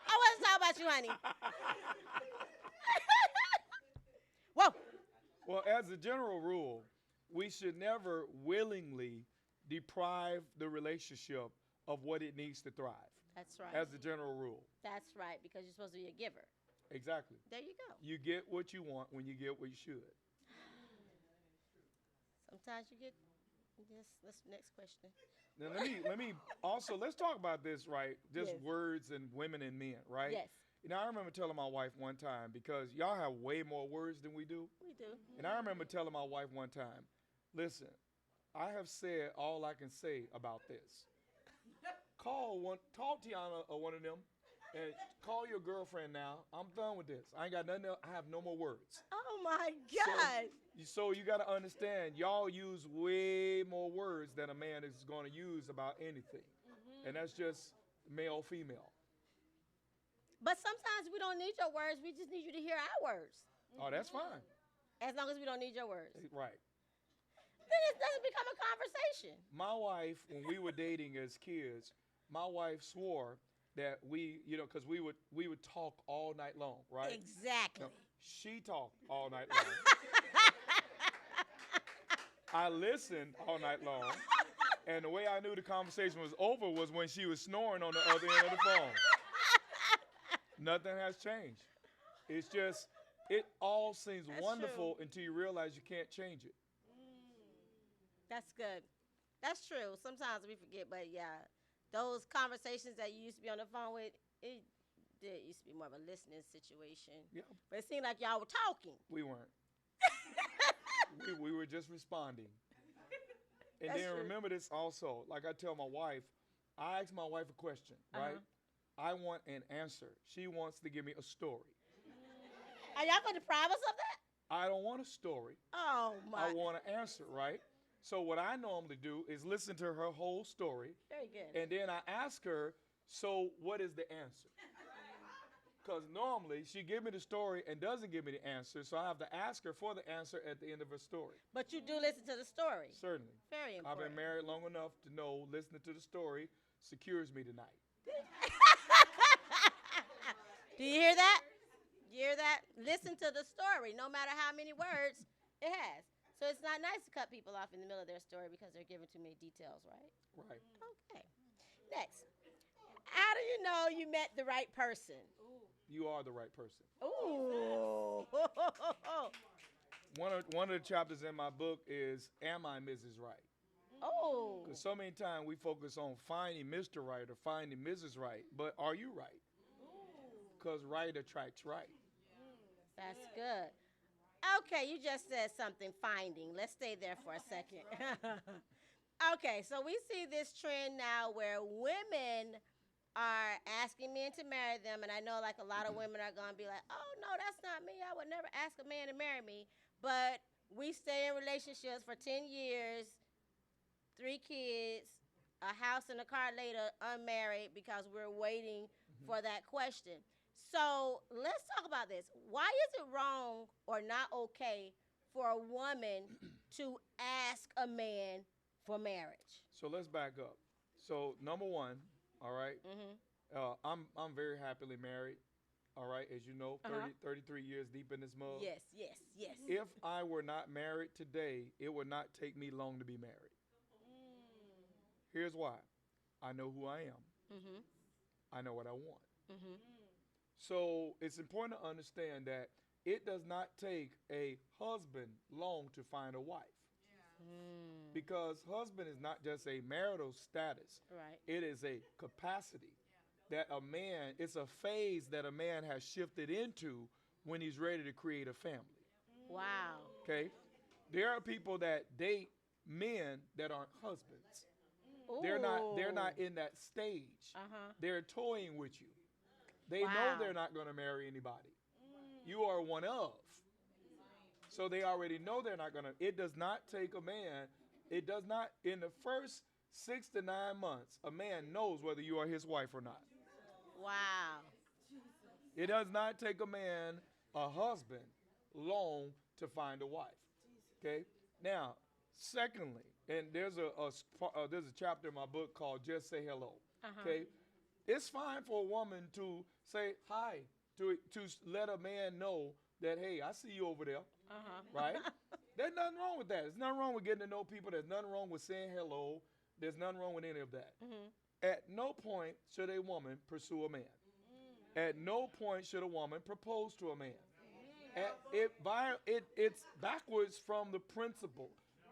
I wasn't talking about you, honey. Whoa. Well, as a general rule, we should never willingly deprive the relationship of what it needs to thrive. That's right. As a general rule. That's right, because you're supposed to be a giver. Exactly. There you go. You get what you want when you get what you should. Sometimes you get this. Let's next question. Now let's talk about this, right? Just Yes. words and women and men, right? Yes, You know, I remember telling my wife one time, because y'all have way more words than we do. we do. And I remember telling my wife one time, listen, I have said all I can say about this. Call Tiana or one of them, and call your girlfriend now. I'm done with this. I ain't got nothing else. I have no more words. Oh my God. So you got to understand, y'all use way more words than a man is going to use about anything. And that's just male, female. But sometimes we don't need your words. We just need you to hear our words. Oh, that's fine. As long as we don't need your words. Right. Then it doesn't become a conversation. My wife, when we were dating as kids, my wife swore that because we would talk all night long, right? Exactly. No, she talked all night long. I listened all night long, and the way I knew the conversation was over was when she was snoring on the other end of the phone. Nothing has changed. It's just, it all seems That's wonderful true. until you realize you can't change it. That's good. That's true. Sometimes we forget, but yeah, those conversations that you used to be on the phone with, it used to be more of a listening situation. Yeah, But it seemed like y'all were talking. we weren't. we were just responding. And That's then true. remember this also, like I tell my wife, I ask my wife a question, right? I want an answer. She wants to give me a story. Are y'all going to deprive us of that? I don't want a story. Oh my. I want an answer, right? So what I normally do is listen to her whole story, Very good. and then I ask her, so what is the answer? Because normally she give me the story and doesn't give me the answer, so I have to ask her for the answer at the end of her story. But you do listen to the story. Certainly. Very I've important. been married long enough to know listening to the story secures me tonight. Do you hear that? You hear that? Listen to the story, no matter how many words it has. So it's not nice to cut people off in the middle of their story because they're giving too many details, right? Right. Okay. Next. How do you know you met the right person? You are the right person. Ooh. One of the chapters in my book is, Am I Mrs. Right? Oh. Because so many times we focus on finding Mr. Right or finding Mrs. Right, but are you right? Because right attracts right. That's good. Okay, you just said something, finding. Let's stay there for a second. Okay, so we see this trend now where women are asking men to marry them, and I know like a lot of women are going to be like, oh, no, that's not me. I would never ask a man to marry me. But we stay in relationships for 10 years, 3 kids, a house and a car later, unmarried because we're waiting for that question. So let's talk about this. Why is it wrong or not okay for a woman to ask a man for marriage? So let's back up. So number one, all right, Mm-hmm. I'm very happily married. All right, as you know, 33 years deep in this mug. Yes, yes, yes. If I were not married today, it would not take me long to be married. Here's why. I know who I am. Mm-hmm. I know what I want. Mm-hmm. So it's important to understand that it does not take a husband long to find a wife. Because husband is not just a marital status. Right. It is a capacity that a man, it's a phase that a man has shifted into when he's ready to create a family. Wow. Okay? There are people that date men that aren't husbands. They're not in that stage. Uh-huh. They're toying with you. They know Wow. they're not going to marry anybody. You are one of. So they already know they're not going to. It does not take a man. It does not, in the first 6 to 9 months, a man knows whether you are his wife or not. Wow. It does not take a man, a husband, long to find a wife. Okay? Now, secondly, and there's a chapter in my book called Just Say Hello. Uh-huh. Okay? It's fine for a woman to say hi, to let a man know that, hey, I see you over there, Uh-huh. right? There's nothing wrong with that. There's nothing wrong with getting to know people. There's nothing wrong with saying hello. There's nothing wrong with any of that. Mm-hmm. At no point should a woman pursue a man. At no point should a woman propose to a man. It's backwards from the principle.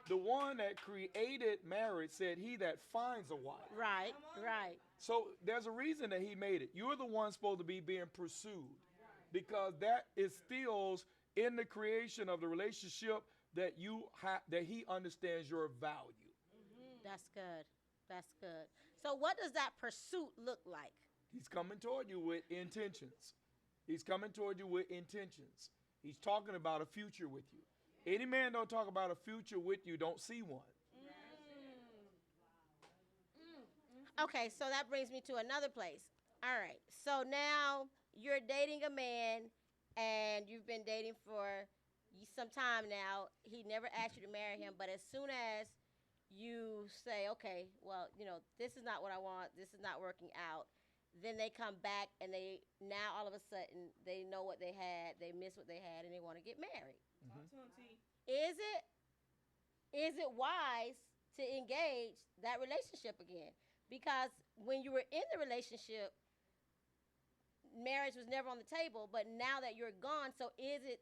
The one that created marriage said, he that finds a wife. Right, right. So there's a reason that he made it. You're the one supposed to be being pursued, because that instills in the creation of the relationship that that he understands your value. That's good. That's good. So what does that pursuit look like? He's coming toward you with intentions. He's coming toward you with intentions. He's talking about a future with you. Any man don't talk about a future with you, don't see one. Okay, so that brings me to another place. All right. So now you're dating a man and you've been dating for some time now. He never asked you to marry him, but as soon as you say, okay, well, this is not what I want, this is not working out, then they come back and they now all of a sudden they know what they had, they miss what they had, and they want to get married. Is it wise to engage that relationship again? Because when you were in the relationship, marriage was never on the table, but now that you're gone, so is it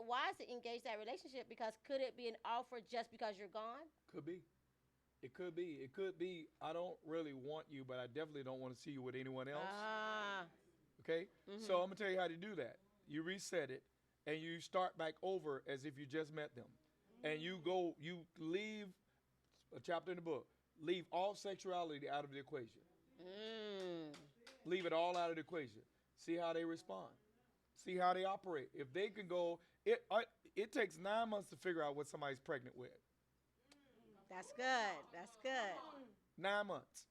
wise to engage that relationship? Because could it be an offer just because you're gone? Could be. It could be. It could be, I don't really want you, but I definitely don't want to see you with anyone else. Okay? So I'm going to tell you how to do that. You reset it, and you start back over as if you just met them. And you leave a chapter in the book. Leave all sexuality out of the equation. Leave it all out of the equation. See how they respond. See how they operate. If they can go, it takes 9 months to figure out what somebody's pregnant with. That's good. That's good. 9 months.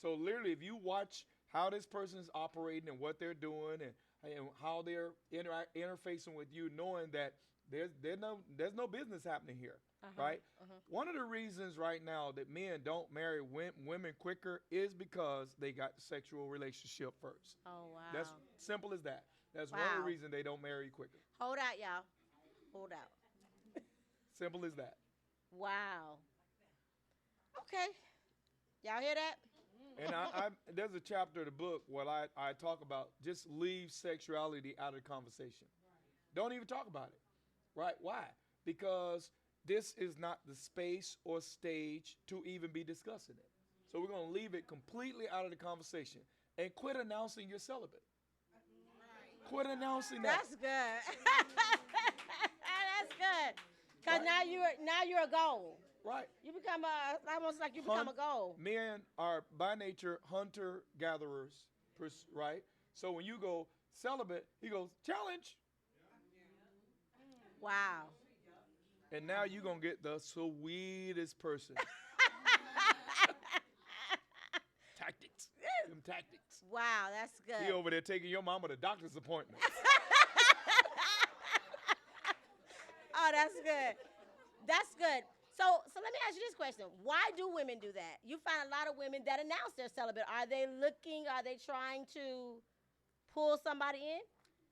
So literally, if you watch how this person is operating and what they're doing and how they're interfacing with you, knowing that there's no business happening here, right? One of the reasons right now that men don't marry women quicker is because they got the sexual relationship first. Oh, wow. That's simple as that. That's one of the Wow. reasons they don't marry quicker. Hold out, y'all. Hold out. Simple as that. Wow. Okay. Y'all hear that? And there's a chapter of the book where I talk about just leave sexuality out of the conversation. Don't even talk about it. Right? Why? Because this is not the space or stage to even be discussing it. So we're going to leave it completely out of the conversation and quit announcing you're celibate. Quit announcing that. That's good. That's good. Because now you're a goal. Right. You become almost like you become a goal. Men are by nature hunter-gatherers, right? So when you go celibate, he goes, challenge. Wow. And now you're going to get the sweetest person. Tactics. Them tactics. Wow, that's good. He over there taking your mama to doctor's appointment. Oh, that's good. That's good. So let me ask you this question. Why do women do that? You find a lot of women that announce they're celibate. Are they trying to pull somebody in?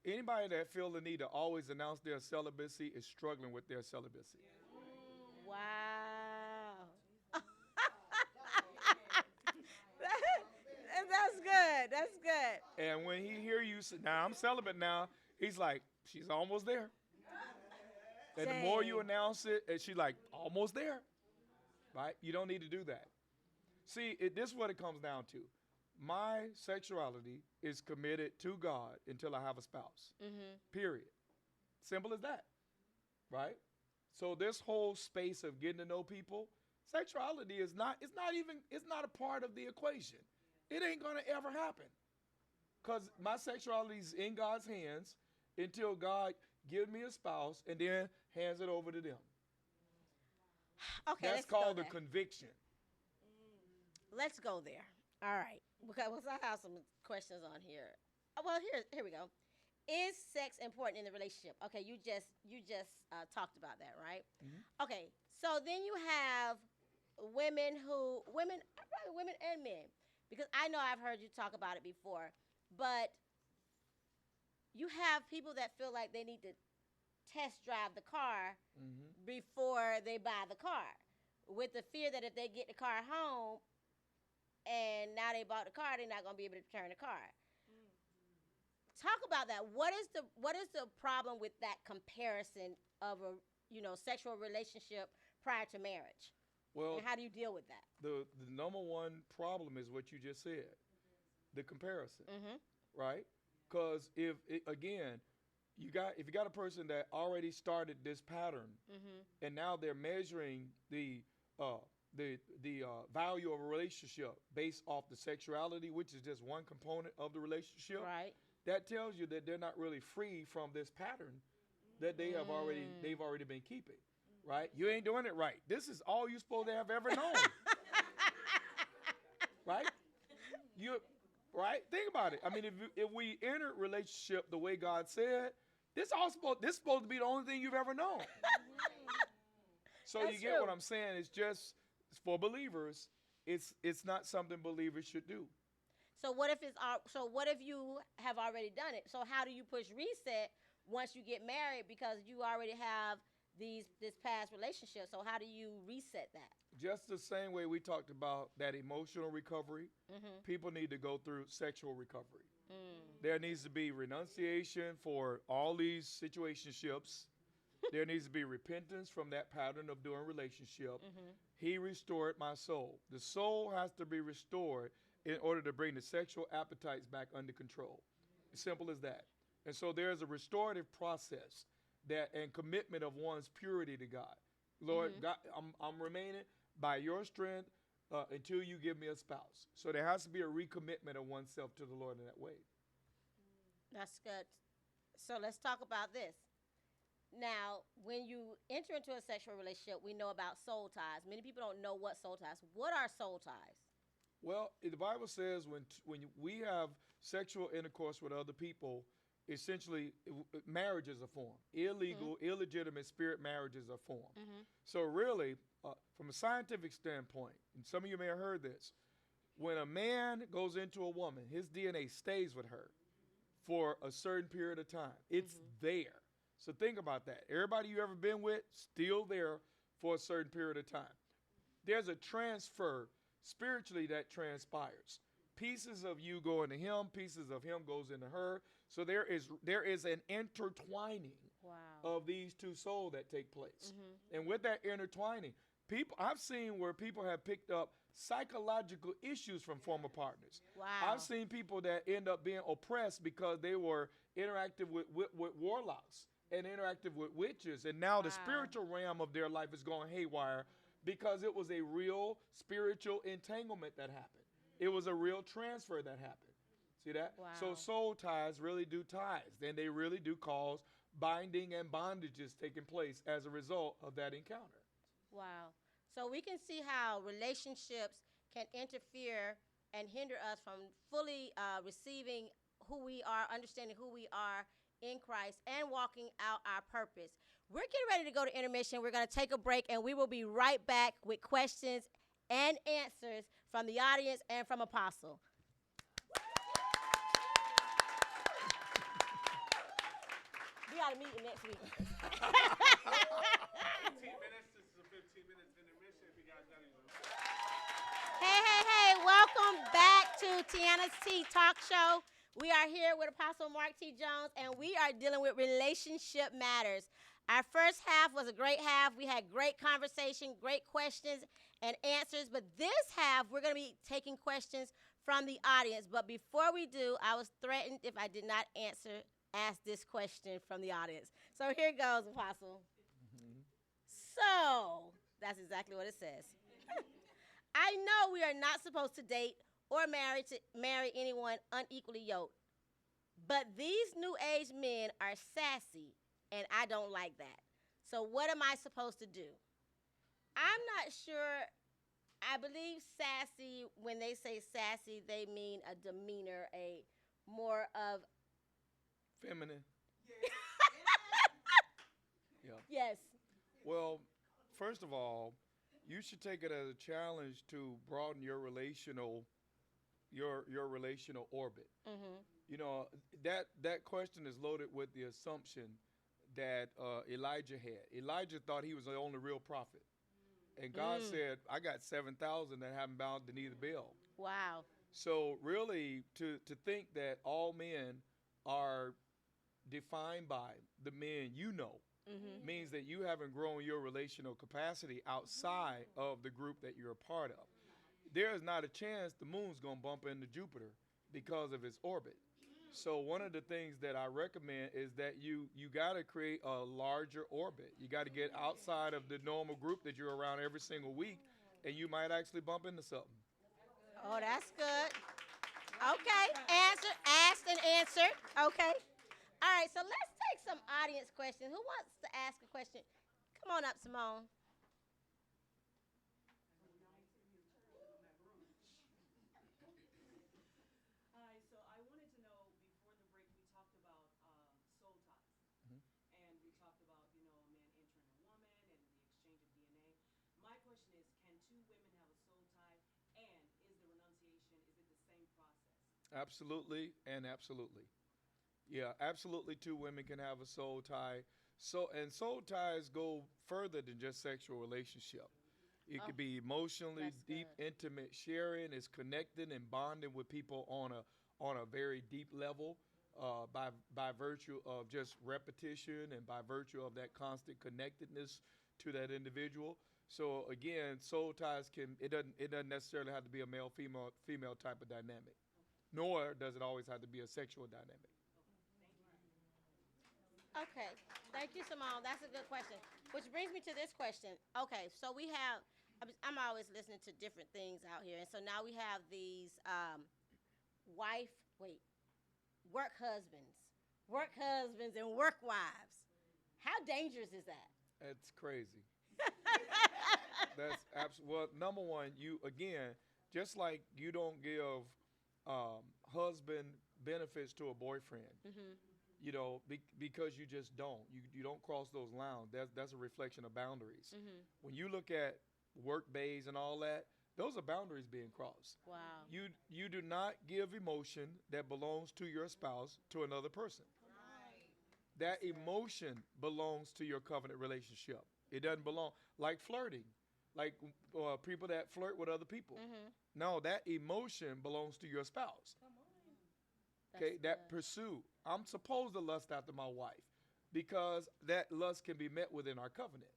Anybody that feel the need to always announce their celibacy is struggling with their celibacy. Wow. That's good. That's good. And when he hear you say, now I'm celibate now, he's like, she's almost there. And the more you announce it, and she's like, almost there. Right? You don't need to do that. See, this is what it comes down to. My sexuality is committed to God until I have a spouse. Period. Simple as that. Right? So this whole space of getting to know people, sexuality is not a part of the equation. It ain't gonna ever happen. Because my sexuality is in God's hands until God gives me a spouse and then hands it over to them. Okay, that's called a conviction. Let's go there. All right. Because I have some questions on here. Well, here we go. Is sex important in the relationship? Okay, you just talked about that, right? Okay, so then you have women and men, because I know I've heard you talk about it before, but you have people that feel like they need to test drive the car before they buy the car, with the fear that if they get the car home and now they bought the car, they're not going to be able to return the car. Talk about that. What is the problem with that comparison of a sexual relationship prior to marriage? Well, and how do you deal with that? The number one problem is what you just said, the comparison, right? Because if you got a person that already started this pattern, and now they're measuring the value of a relationship based off the sexuality, which is just one component of the relationship. Right. That tells you that they're not really free from this pattern that they've already been keeping. Right? You ain't doing it right. This is all you're supposed to have ever known. Right? Right? Think about it. I mean, if we enter relationship the way God said, this is supposed to be the only thing you've ever known. So That's you get true. what I'm saying? It's just for believers. It's not something believers should do. So what if you have already done it? So how do you push reset once you get married, because you already have this past relationship? So how do you reset that? Just the same way we talked about that emotional recovery, people need to go through sexual recovery. There needs to be renunciation for all these situationships. There needs to be repentance from that pattern of doing relationship. He restored my soul. The soul has to be restored in order to bring the sexual appetites back under control. As simple as that. And so there's a restorative process and commitment of one's purity to God. Lord, God, I'm remaining by your strength until you give me a spouse. So there has to be a recommitment of oneself to the Lord in that way. That's good. So let's talk about this. Now, when you enter into a sexual relationship, we know about soul ties. Many people don't know what soul ties. What are soul ties? Well, the Bible says when we have sexual intercourse with other people, essentially marriage is a form. Illegal, illegitimate spirit marriages are formed. So really, from a scientific standpoint, and some of you may have heard this, when a man goes into a woman, his DNA stays with her for a certain period of time. It's there. So think about that. Everybody you ever been with, still there for a certain period of time. There's a transfer spiritually that transpires. Pieces of you go into him, pieces of him goes into her. So there is an intertwining of these two souls that take place. And with that intertwining, I've seen where people have picked up psychological issues from former partners. Wow. I've seen people that end up being oppressed because they were interactive with warlocks and interactive with witches, and now the spiritual realm of their life is going haywire because it was a real spiritual entanglement that happened. It was a real transfer that happened. See that? Wow. So soul ties really do ties. Then they really do cause binding and bondages taking place as a result of that encounter. Wow. So we can see how relationships can interfere and hinder us from fully receiving who we are, understanding who we are in Christ, and walking out our purpose. We're getting ready to go to intermission. We're going to take a break, and we will be right back with questions and answers from the audience and from Apostle. We got a meeting next week. 15 minutes. This is a 15 minutes intermission. If you guys got anything. Hey, welcome back to Tiana's T Talk Show. We are here with Apostle Mark T. Jones, and we are dealing with relationship matters. Our first half was a great half. We had great conversation, great questions and answers. But this half, we're going to be taking questions from the audience. But before we do, I was threatened if I did not ask this question from the audience. So here goes, Apostle. So that's exactly what it says. I know we are not supposed to date or marry anyone unequally yoked, but these new age men are sassy, and I don't like that. So what am I supposed to do? I'm not sure. I believe sassy, when they say sassy, they mean a demeanor, a more of Feminine. Yeah. yes. Well, first of all, you should take it as a challenge to broaden your relational orbit. You know, that question is loaded with the assumption that Elijah had. Elijah thought he was the only real prophet. And God said, I got 7,000 that haven't bowed the knee to Baal. Wow. So really, to think that all men are defined by the men you know means that you haven't grown your relational capacity outside of the group that you're a part of. There is not a chance the moon's going to bump into Jupiter because of its orbit. So one of the things that I recommend is that you got to create a larger orbit. You got to get outside of the normal group that you're around every single week, and you might actually bump into something. Oh, that's good. Okay. Asked and answered. Okay. All right, so let's take some audience questions. Who wants to ask a question? Come on up, Simone. Hi, so I wanted to know, before the break, we talked about soul ties. And we talked about, a man entering a woman and the exchange of DNA. My question is, can two women have a soul tie? And is the renunciation, is it the same process? Absolutely and absolutely. Yeah, absolutely. Two women can have a soul tie. And soul ties go further than just sexual relationship. It could be emotionally that's deep, good. intimate sharing. It's connecting and bonding with people on a very deep level by virtue of just repetition and by virtue of that constant connectedness to that individual. So again, soul ties it doesn't necessarily have to be a male female type of dynamic, nor does it always have to be a sexual dynamic. Okay. Thank you, Simone. That's a good question. Which brings me to this question. Okay, so I'm always listening to different things out here. And so now we have these work husbands and work wives. How dangerous is that? That's crazy. That's absolutely, well, number one, you, again, just like you don't give husband benefits to a boyfriend, you know, because you just don't. You don't cross those lines. That's a reflection of boundaries. When you look at work bays and all that, those are boundaries being crossed. Wow. You do not give emotion that belongs to your spouse to another person. That emotion belongs to your covenant relationship. It doesn't belong, like flirting, like people that flirt with other people. No, that emotion belongs to your spouse. Okay, that pursuit. I'm supposed to lust after my wife because that lust can be met within our covenant.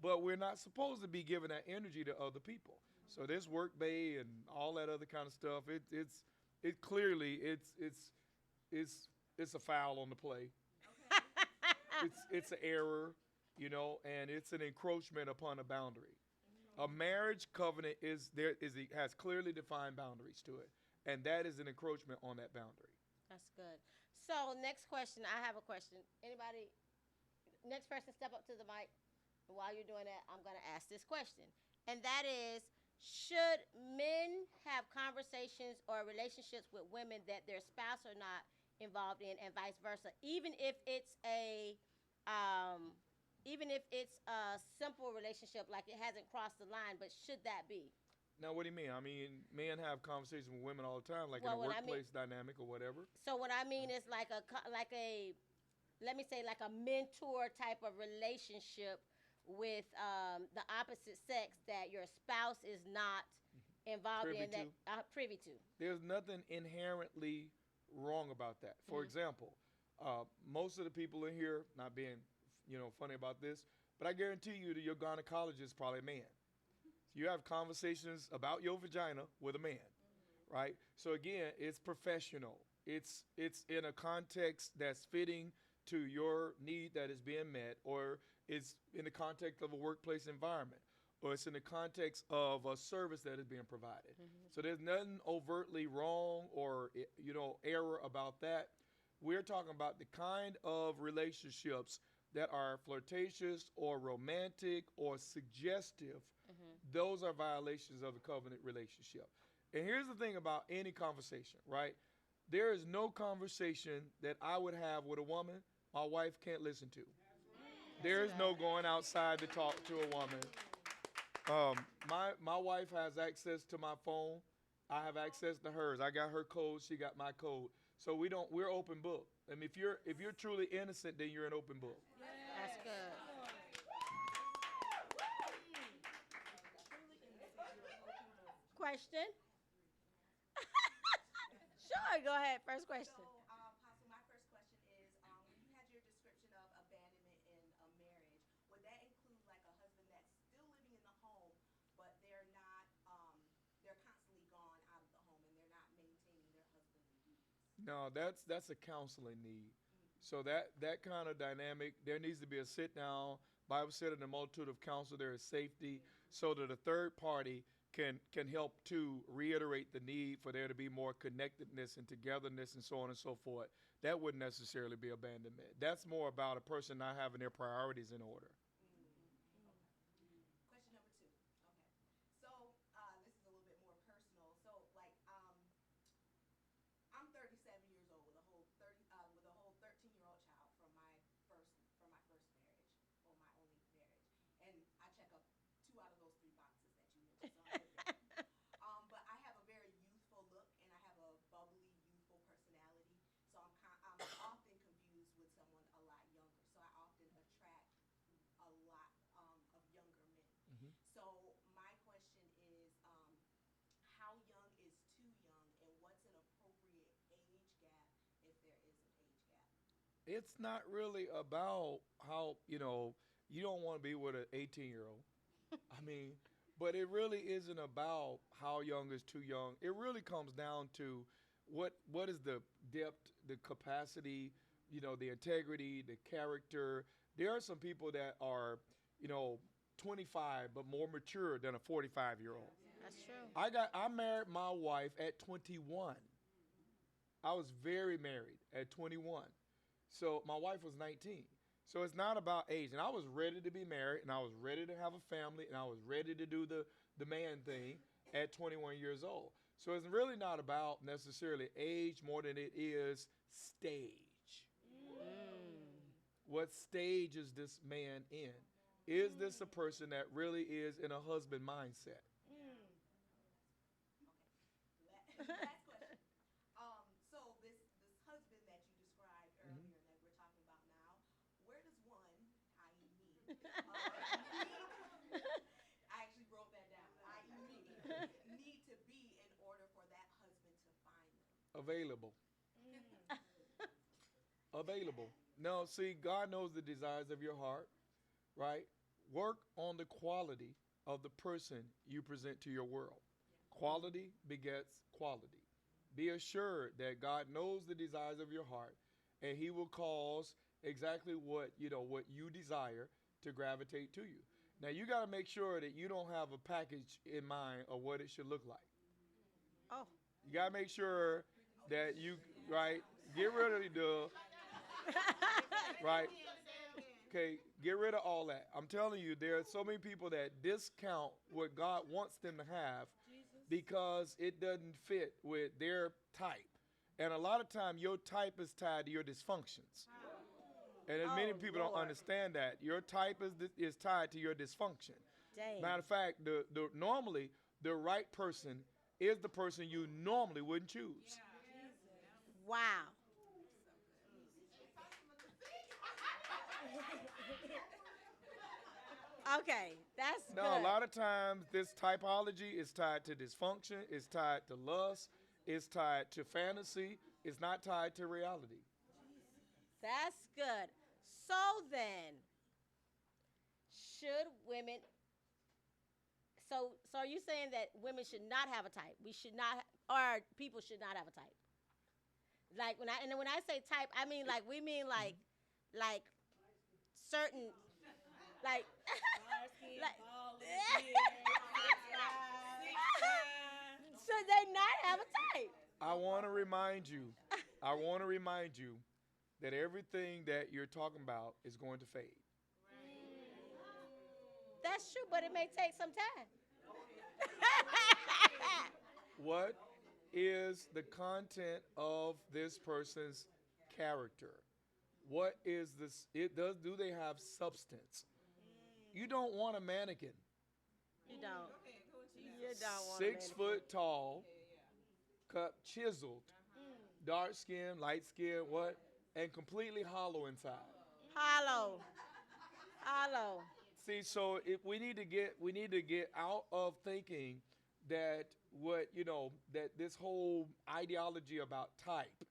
But we're not supposed to be giving that energy to other people. So this work bay and all that other kind of stuff, it clearly it's a foul on the play. It's an error, you know, and it's an encroachment upon a boundary. A marriage covenant has clearly defined boundaries to it, and that is an encroachment on that boundary. That's good. So next question, I have a question. Anybody, next person step up to the mic. While you're doing that, I'm going to ask this question. And that is, should men have conversations or relationships with women that their spouse are not involved in, and vice versa, even if it's a simple relationship, like it hasn't crossed the line, but should that be? Now, what do you mean? I mean, men have conversations with women all the time, like in a workplace dynamic or whatever. So what I mean is like a let me say like a mentor type of relationship with the opposite sex that your spouse is not involved Privy in, that privy to. There's nothing inherently wrong about that. For example, most of the people in here, not being, you know, funny about this, but I guarantee you that your gynecologist is probably a man. You have conversations about your vagina with a man, right? So again, it's professional. It's in a context that's fitting to your need that is being met, or it's in the context of a workplace environment, or it's in the context of a service that is being provided. So there's nothing overtly wrong or, you know, error about that. We're talking about the kind of relationships that are flirtatious or romantic or suggestive. Those are violations of the covenant relationship. And here's the thing about any conversation, right? There is no conversation that I would have with a woman my wife can't listen to. There is no going outside to talk to a woman. My wife has access to my phone. I have access to hers. I got her code. She got my code. So we're open book. I mean, if you're truly innocent, then you're an open book. That's good. Question? Sure, go ahead. First question. So, Apostle, my first question is, when you had your description of abandonment in a marriage, would that include like a husband that's still living in the home, but they're not, they're constantly gone out of the home and they're not maintaining their husbandly duties? No, that's a counseling need. So that kind of dynamic, there needs to be a sit down. Bible said in the multitude of counsel there is safety, so that a third party can help to reiterate the need for there to be more connectedness and togetherness and so on and so forth. That wouldn't necessarily be abandonment. That's more about a person not having their priorities in order. Question number 2. Okay. So, this is a little bit more personal. So, like, I'm 37 years old with a whole 13-year-old child from my first marriage, or my only marriage, and I check up 2 out of those 3 boxes that you mentioned. So I'm good there. But I have a very youthful look, and I have a bubbly, youthful personality. So I'm often confused with someone a lot younger. So I often attract a lot of younger men. So my question is, how young is too young, and what's an appropriate age gap if there is an age gap? It's not really about how, you know, you don't want to be with an 18-year-old. I mean, but it really isn't about how young is too young. It really comes down to what is the depth, the capacity, you know, the integrity, the character. There are some people that are, you know, 25 but more mature than a 45-year-old. That's true. I married my wife at 21. I was very married at 21. So my wife was 19. So it's not about age. And I was ready to be married, and I was ready to have a family, and I was ready to do the man thing at 21 years old. So it's really not about necessarily age more than it is stage. What stage is this man in? Is this a person that really is in a husband mindset? Last question. So this husband that you described earlier and that we're talking about now, where does one, i.e. me, I actually wrote that down, i.e. me, need to be in order for that husband to find them? Available. Available. No, see, God knows the desires of your heart, right? Work on the quality of the person you present to your world. Quality begets quality. Be assured that God knows the desires of your heart, and He will cause exactly what you desire to gravitate to you. Now you got to make sure that you don't have a package in mind of what it should look like. Oh. You got to make sure that you get rid of the right. Okay, get rid of all that. I'm telling you, there are so many people that discount what God wants them to have because it doesn't fit with their type. And a lot of time, your type is tied to your dysfunctions. And as many people don't understand that. Your type is tied to your dysfunction. Dang. Matter of fact, normally, the right person is the person you normally wouldn't choose. Wow. Okay, that's No, good. a lot of times this typology is tied to dysfunction, it's tied to lust, it's tied to fantasy, it's not tied to reality. That's good. So then, should women? So are you saying that women should not have a type? We should not, or people should not have a type? Like when I say type, I mean like certain like like. Should they not have a type? I want to remind you that everything that you're talking about is going to fade. That's true, but it may take some time. What is the content of this person's character? What is this? Do they have substance? You don't want a mannequin. You don't. You don't want 6 foot tall, cut chiseled, dark skin, light skin, what? And completely hollow inside. Hollow. See, so we need to get out of thinking that that this whole ideology about type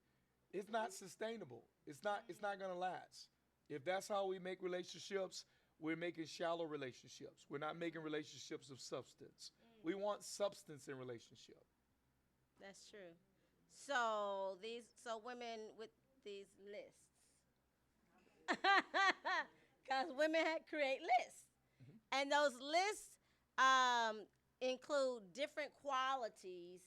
is not sustainable. It's not going to last. If that's how we make relationships, we're making shallow relationships. We're not making relationships of substance. We want substance in relationship. That's true. So women with these lists, because women create lists, and those lists include different qualities.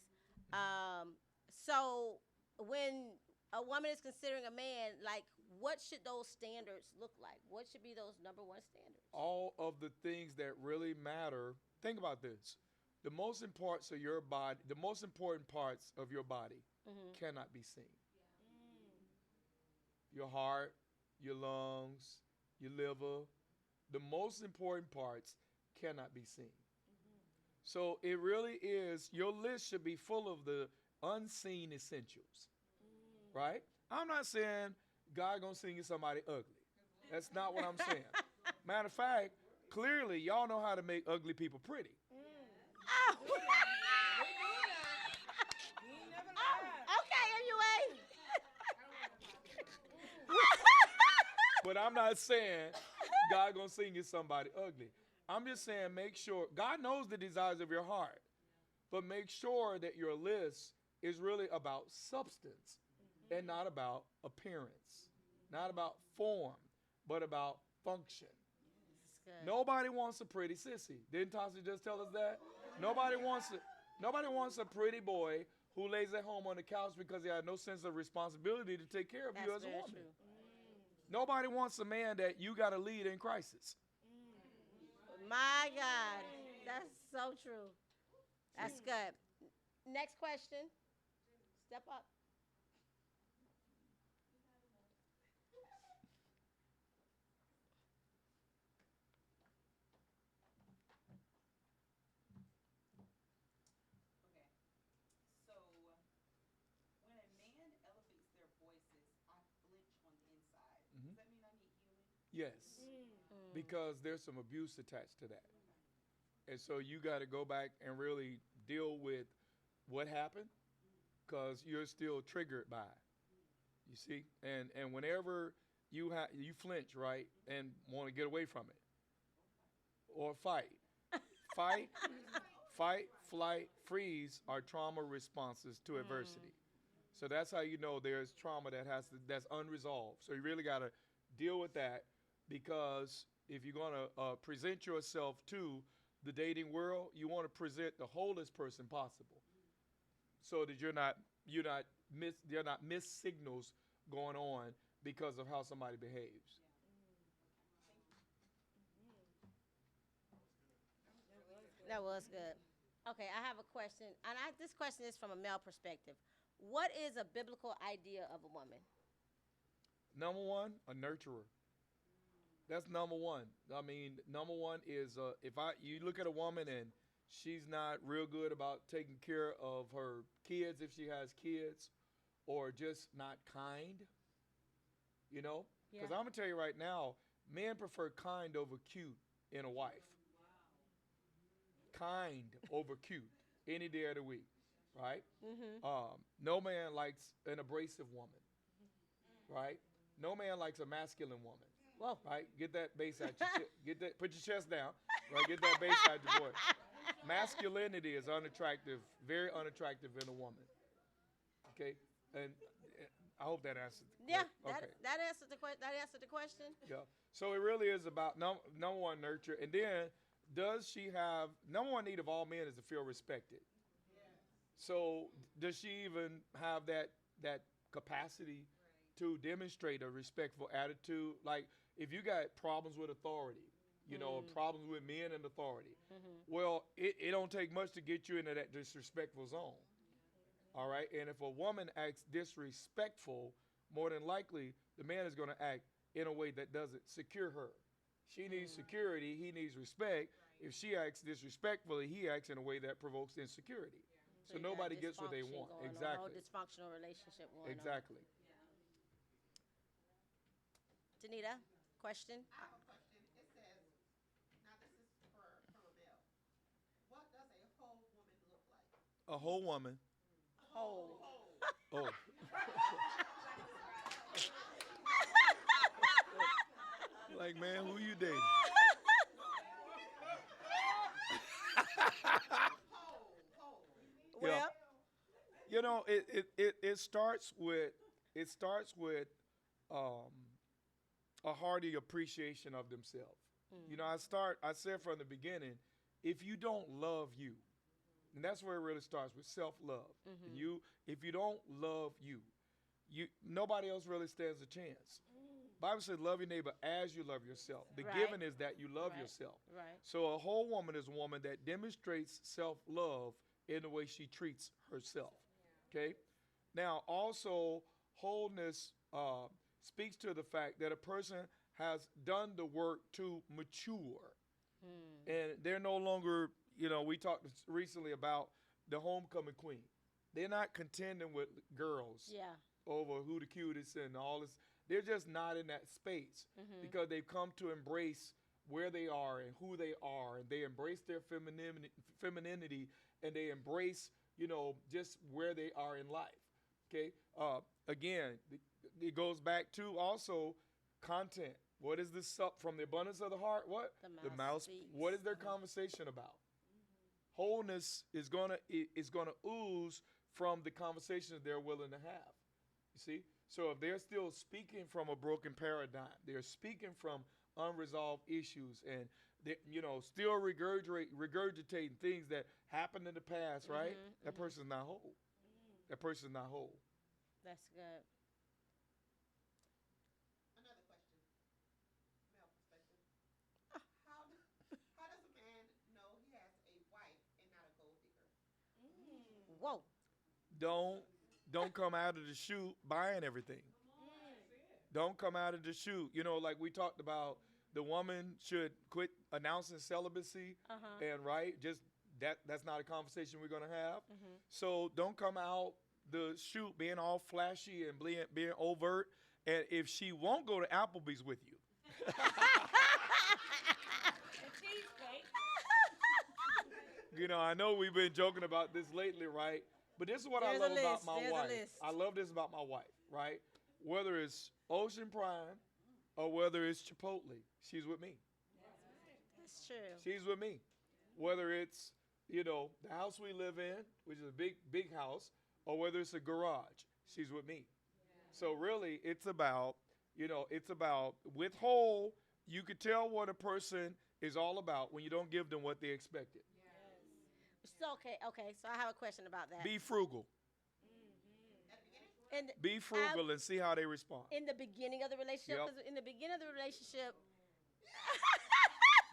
So when a woman is considering a man, like, what should those standards look like? What should be those number one standards? All of the things that really matter. Think about this. The most important parts of your body cannot be seen. Your heart, your lungs, your liver, the most important parts cannot be seen. So it really is, your list should be full of the unseen essentials, right? I'm not saying God gonna send you somebody ugly. That's not what I'm saying. Matter of fact, clearly y'all know how to make ugly people pretty. Oh. Okay, anyway. But I'm not saying God gonna send you somebody ugly. I'm just saying make sure, God knows the desires of your heart, but make sure that your list is really about substance and not about appearance, not about form, but about function. Nobody wants a pretty sissy. Didn't Tasha just tell us that? Nobody wants a pretty boy who lays at home on the couch because he has no sense of responsibility to take care of you as a woman. True. Nobody wants a man that you got to lead in crisis. My God, that's so true. That's good. Next question. Step up. Okay. So when a man elevates their voices, I flinch on the inside. Mhm. Does that mean I need healing? Yes, because there's some abuse attached to that. And so you got to go back and really deal with what happened because you're still triggered by it. You see? And whenever you flinch, right, and want to get away from it or fight. Fight, fight, flight, freeze are trauma responses to adversity. So that's how you know there's trauma that's unresolved. So you really got to deal with that because if you're going to present yourself to the dating world, you want to present the wholest person possible, so that you're not miss signals going on because of how somebody behaves. That was good. Okay, I have a question, and this question is from a male perspective. What is a biblical idea of a woman? Number one, a nurturer. That's number one. I mean, number one is if you look at a woman and she's not real good about taking care of her kids if she has kids, or just not kind, you know? Because Yeah. I'm gonna tell you right now, men prefer kind over cute in a wife. Kind over cute any day of the week, right? No man likes an abrasive woman, right? No man likes a masculine woman. Whoa. Right? Get that bass out your chest. Put your chest down. Right? Get that bass out your voice. Masculinity is unattractive, very unattractive in a woman. Okay? And I hope that answers the Yeah, question. Okay. that answered the question. That answered the question. Yeah. So it really is about number one, nurture. And then does she have number one need of all men is to feel respected. So does she even have that capacity to demonstrate a respectful attitude? Like if you got problems with authority, you know, problems with men and authority, well, it don't take much to get you into that disrespectful zone. All right. And if a woman acts disrespectful, more than likely the man is going to act in a way that doesn't secure her. She needs security. He needs respect. If she acts disrespectfully, he acts in a way that provokes insecurity. So you got nobody gets what they dysfunction want. going on, a Exactly. whole dysfunctional relationship going Exactly. on. Danita, question? I have a question. It says, now this is from a male. What does a whole woman look like? A whole woman. Whole. Oh. Like, man, who you dating? Well, Yeah. You know, it starts with a hearty appreciation of themselves. You know, I said from the beginning, if you don't love you, and that's where it really starts with self-love. If you don't love you, nobody else really stands a chance. Bible says, love your neighbor as you love yourself. The Right. given is that you love Right. yourself. right. So a whole woman is a woman that demonstrates self-love in the way she treats herself. Okay? Now, also, wholeness speaks to the fact that a person has done the work to mature. And they're no longer, you know, we talked recently about the homecoming queen. They're not contending with girls Yeah. over who the cutest and all this. They're just not in that space because they've come to embrace where they are and who they are, and they embrace their femininity, and they embrace, you know, just where they are in life. Okay. Again, it goes back to also content. What is this up from the abundance of the heart? What The mouth speaks. What is their conversation about? Wholeness is gonna ooze from the conversations they're willing to have. You see? So if they're still speaking from a broken paradigm, they're speaking from unresolved issues, and they, you know, still regurgitating things that happened in the past, right? That person's not whole. That person's not whole. That's good. Another question. Whoa. Don't come out of the chute buying everything. Don't come out of the chute. You know, like we talked about, the woman should quit announcing celibacy, and just that's not a conversation we're gonna have. So don't come out the chute being all flashy and being overt. And if she won't go to Applebee's with you, you know, I know we've been joking about this lately, right? But this is what I There's a love about list. my There's a wife. list. I love this about my wife, right? Whether it's Ocean Prime or whether it's Chipotle, she's with me. That's true. She's with me. Whether it's, you know, the house we live in, which is a big house, or whether it's a garage, she's with me. So really, it's about, you know, with whole, you could tell what a person is all about when you don't give them what they expected. So, okay. So I have a question about that. Be frugal. In, Be frugal and see how they respond. in the beginning of the relationship, Yep. 'cause in the beginning of the relationship,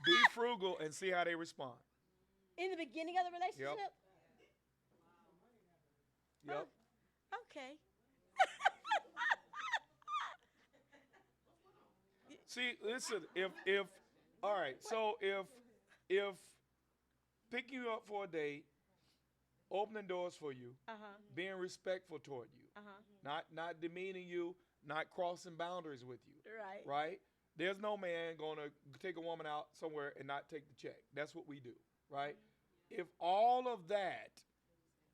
Be frugal and see how they respond. in the beginning of the relationship, Yep. okay. See, listen, if all right, so if picking you up for a date, opening doors for you, being respectful toward you, not demeaning you, not crossing boundaries with you, Right. right? There's no man gonna take a woman out somewhere and not take the check. That's what we do, right? If all of that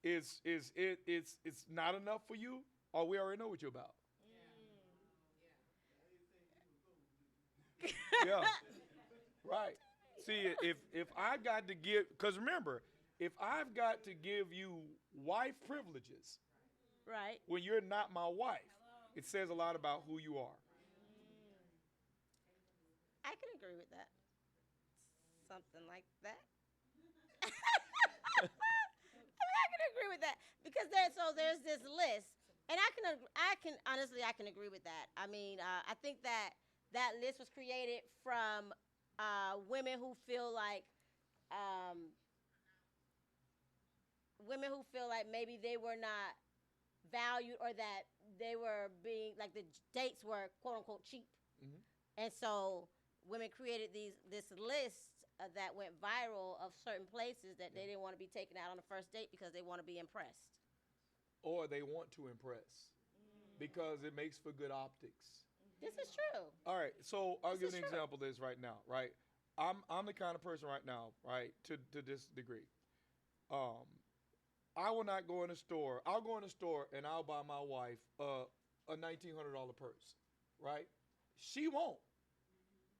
is it's not enough for you, or we already know what you're about. Yeah. Right. See, if I got to give, because remember, if I've got to give you wife privileges Right. when you're not my wife, it says a lot about who you are. I can agree with that. Something like that. I can agree with that because there's this list, and I can honestly agree with that. I mean, I think that list was created from women who feel like maybe they were not valued, or that they were being like the dates were quote unquote cheap, and so women created this list that went viral of certain places that they didn't want to be taken out on the first date because they want to be impressed. Or they want to impress because it makes for good optics. This is true. All right, so I'll This give is an true. example of this right now, right? I'm the kind of person right now, right, to this degree. I will not go in a store. I'll go in a store and I'll buy my wife a $1,900 purse, right? She won't.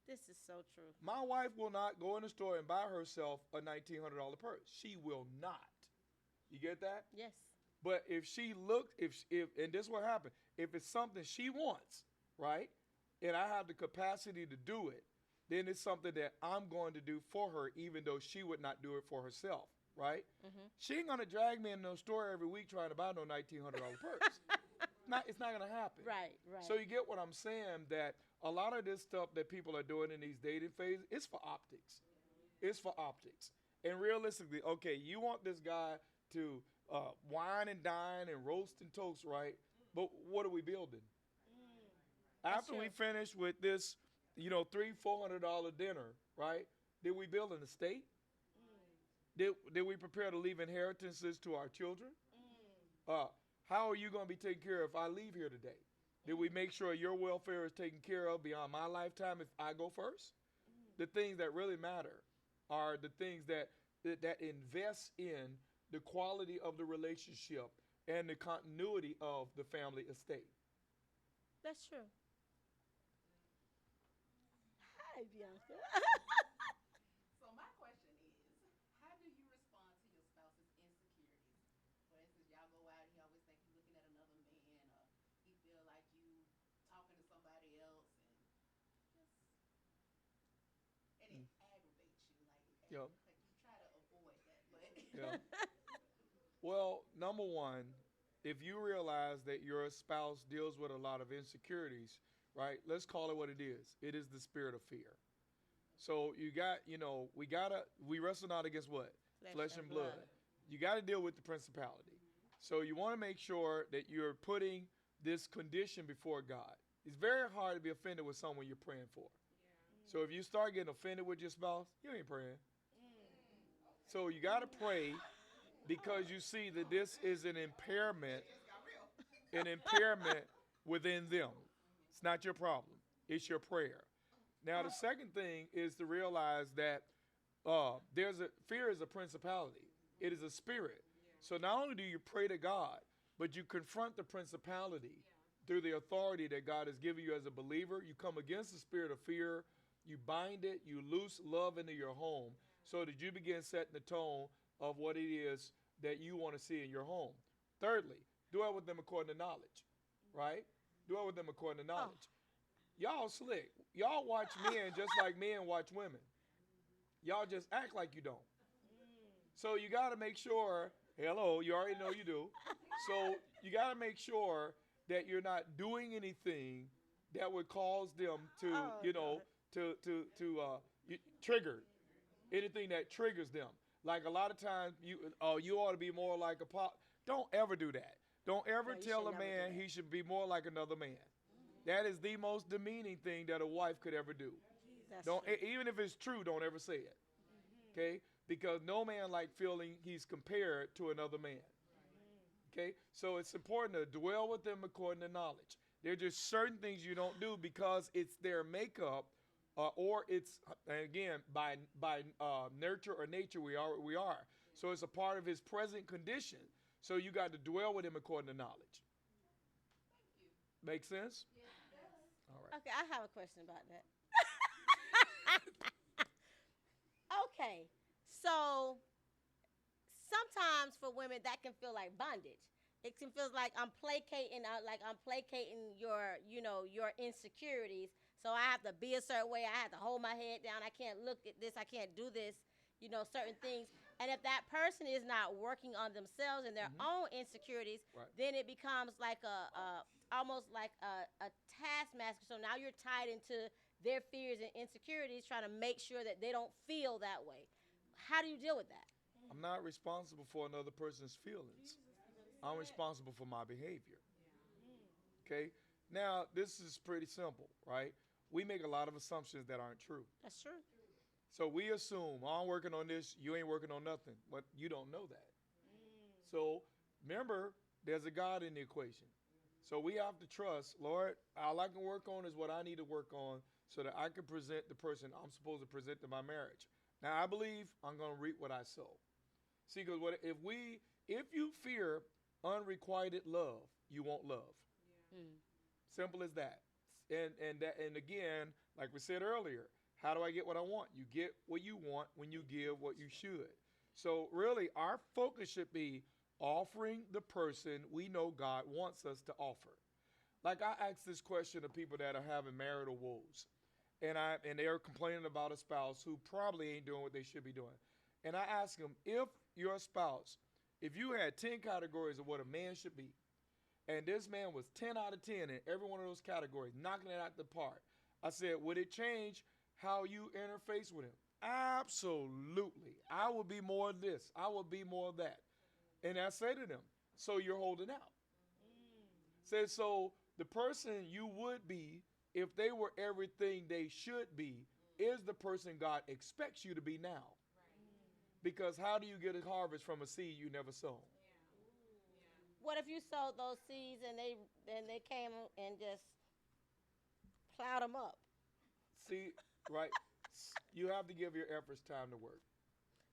This is so true. My wife will not go in the store and buy herself a $1,900 purse. She will not. You get that? Yes. But if she looked, if and this will happen, if it's something she wants, right, and I have the capacity to do it, then it's something that I'm going to do for her, even though she would not do it for herself, right? She ain't gonna drag me in no store every week trying to buy no $1,900 purse. It's not gonna happen. Right. So you get what I'm saying, that a lot of this stuff that people are doing in these dating phases, it's for optics. It's for optics. And realistically, okay, you want this guy to wine and dine and roast and toast, right? But what are we building? After we true. finish with this, $300-400 dinner, right? Did we build an estate? Did we prepare to leave inheritances to our children? How are you going to be taken care of if I leave here today? Did we make sure your welfare is taken care of beyond my lifetime if I go first? The things that really matter are the things that invest in the quality of the relationship and the continuity of the family estate. That's true. Hi, Bianca. So my question is, how do you respond to your spouse's insecurities? For instance, y'all go out and he always think you're looking at another man, or he feel like you talking to somebody else, and it aggravates you. Yep. You try to avoid that, but Yeah. Well, number one, if you realize that your spouse deals with a lot of insecurities, right? Let's call it what it is. It is the spirit of fear. So we wrestle not against what? Flesh and blood. You got to deal with the principality. So you want to make sure that you're putting this condition before God. It's very hard to be offended with someone you're praying for. So if you start getting offended with your spouse, you ain't praying. So you got to pray because you see that this is an impairment within them. It's not your problem. It's your prayer. Now, the second thing is to realize that fear is a principality. It is a spirit. So not only do you pray to God, but you confront the principality through the authority that God has given you as a believer. You come against the spirit of fear. You bind it. You loose love into your home so that you begin setting the tone of what it is that you want to see in your home. Thirdly, dwell with them according to knowledge, right? Dwell with them according to knowledge. Y'all slick. Y'all watch men just like men watch women. Y'all just act like you don't. So you got to make sure, hello, you already know you do. So you got to make sure that you're not doing anything that would cause them to, trigger anything that triggers them. Like a lot of times, you ought to be more like a pop. Don't ever do that. Don't ever tell a man he should be more like another man. That is the most demeaning thing that a wife could ever do. Even if it's true, don't ever say it. Okay? Because no man like feeling he's compared to another man. Okay? So it's important to dwell with them according to knowledge. There are just certain things you don't do because it's their makeup, or it's, again, by nurture or nature we are. So it's a part of his present condition. So you got to dwell with him according to knowledge. Make sense? All right. Okay, I have a question about that. Okay, so sometimes for women that can feel like bondage. It can feel like I'm placating your insecurities. So I have to be a certain way. I have to hold my head down. I can't look at this. I can't do this. Certain things. And if that person is not working on themselves and their own insecurities, then it becomes like almost like a taskmaster. So now you're tied into their fears and insecurities, trying to make sure that they don't feel that way. How do you deal with that? I'm not responsible for another person's feelings. I'm responsible for my behavior. Okay? Now, this is pretty simple, right? We make a lot of assumptions that aren't true. That's true. So we assume, I'm working on this, you ain't working on nothing. But you don't know that. So remember, there's a God in the equation. So we have to trust, Lord, all I can work on is what I need to work on so that I can present the person I'm supposed to present to my marriage. Now, I believe I'm going to reap what I sow. See, because if you fear unrequited love, you won't love. Simple as that. And again, like we said earlier, how do I get what I want? You get what you want when you give what you should. So really, our focus should be offering the person we know God wants us to offer. Like I ask this question to people that are having marital woes, and they're complaining about a spouse who probably ain't doing what they should be doing. And I ask them, if your spouse, if you had 10 categories of what a man should be, and this man was 10 out of 10 in every one of those categories, knocking it out the park, I said, would it change how you interface with him? Absolutely. I would be more of this. I would be more of that. And I say to them, so you're holding out. Said, so the person you would be, if they were everything they should be, is the person God expects you to be now. Because how do you get a harvest from a seed you never sown? What if you sowed those seeds and they came and just plowed them up? See, right? You have to give your efforts time to work.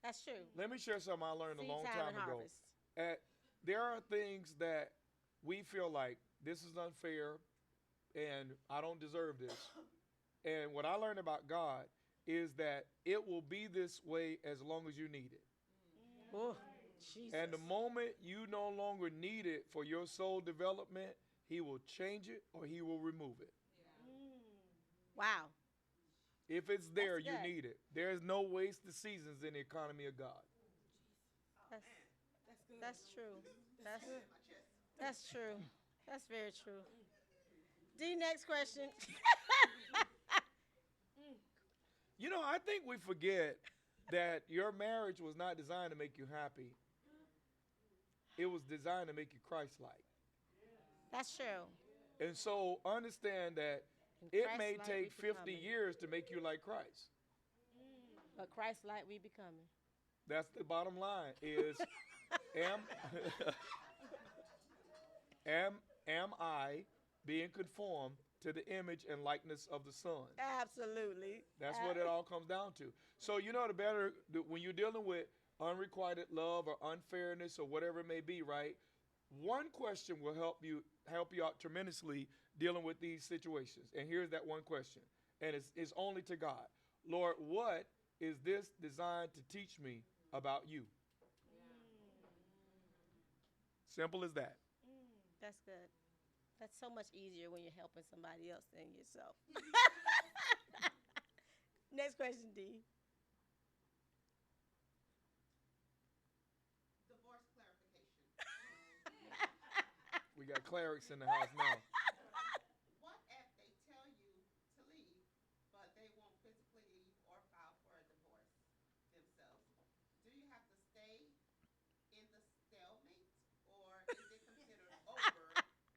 That's true. Let me share something I learned a long Seed time and ago. harvest. There are things that we feel like this is unfair and I don't deserve this. And what I learned about God is that it will be this way as long as you need it. Oh, Jesus. And the moment you no longer need it for your soul development, he will change it or he will remove it. Wow. If it's there, That's you good. need it. There is no wasted seasons in the economy of God. That's true. That's true. That's very true. D, next question. You know, I think we forget that your marriage was not designed to make you happy. it was designed to make you Christ-like. That's true. And so understand that And it may Christ-like take we 50 becoming. years to make you like Christ. But Christ like we becoming. That's the bottom line is am am I being conformed to the image and likeness of the Son? Absolutely. That's what it all comes down to. So when you're dealing with unrequited love or unfairness or whatever it may be, right? One question will help you out tremendously dealing with these situations. And here's that one question. And it's only to God. Lord, what is this designed to teach me about you? Simple as that. That's good. That's so much easier when you're helping somebody else than yourself. Next question, D. Divorce clarification. We got clerics in the house now. What if they tell you to leave, but they won't physically leave or file for a divorce themselves? Do you have to stay in the stalemate, or is it considered over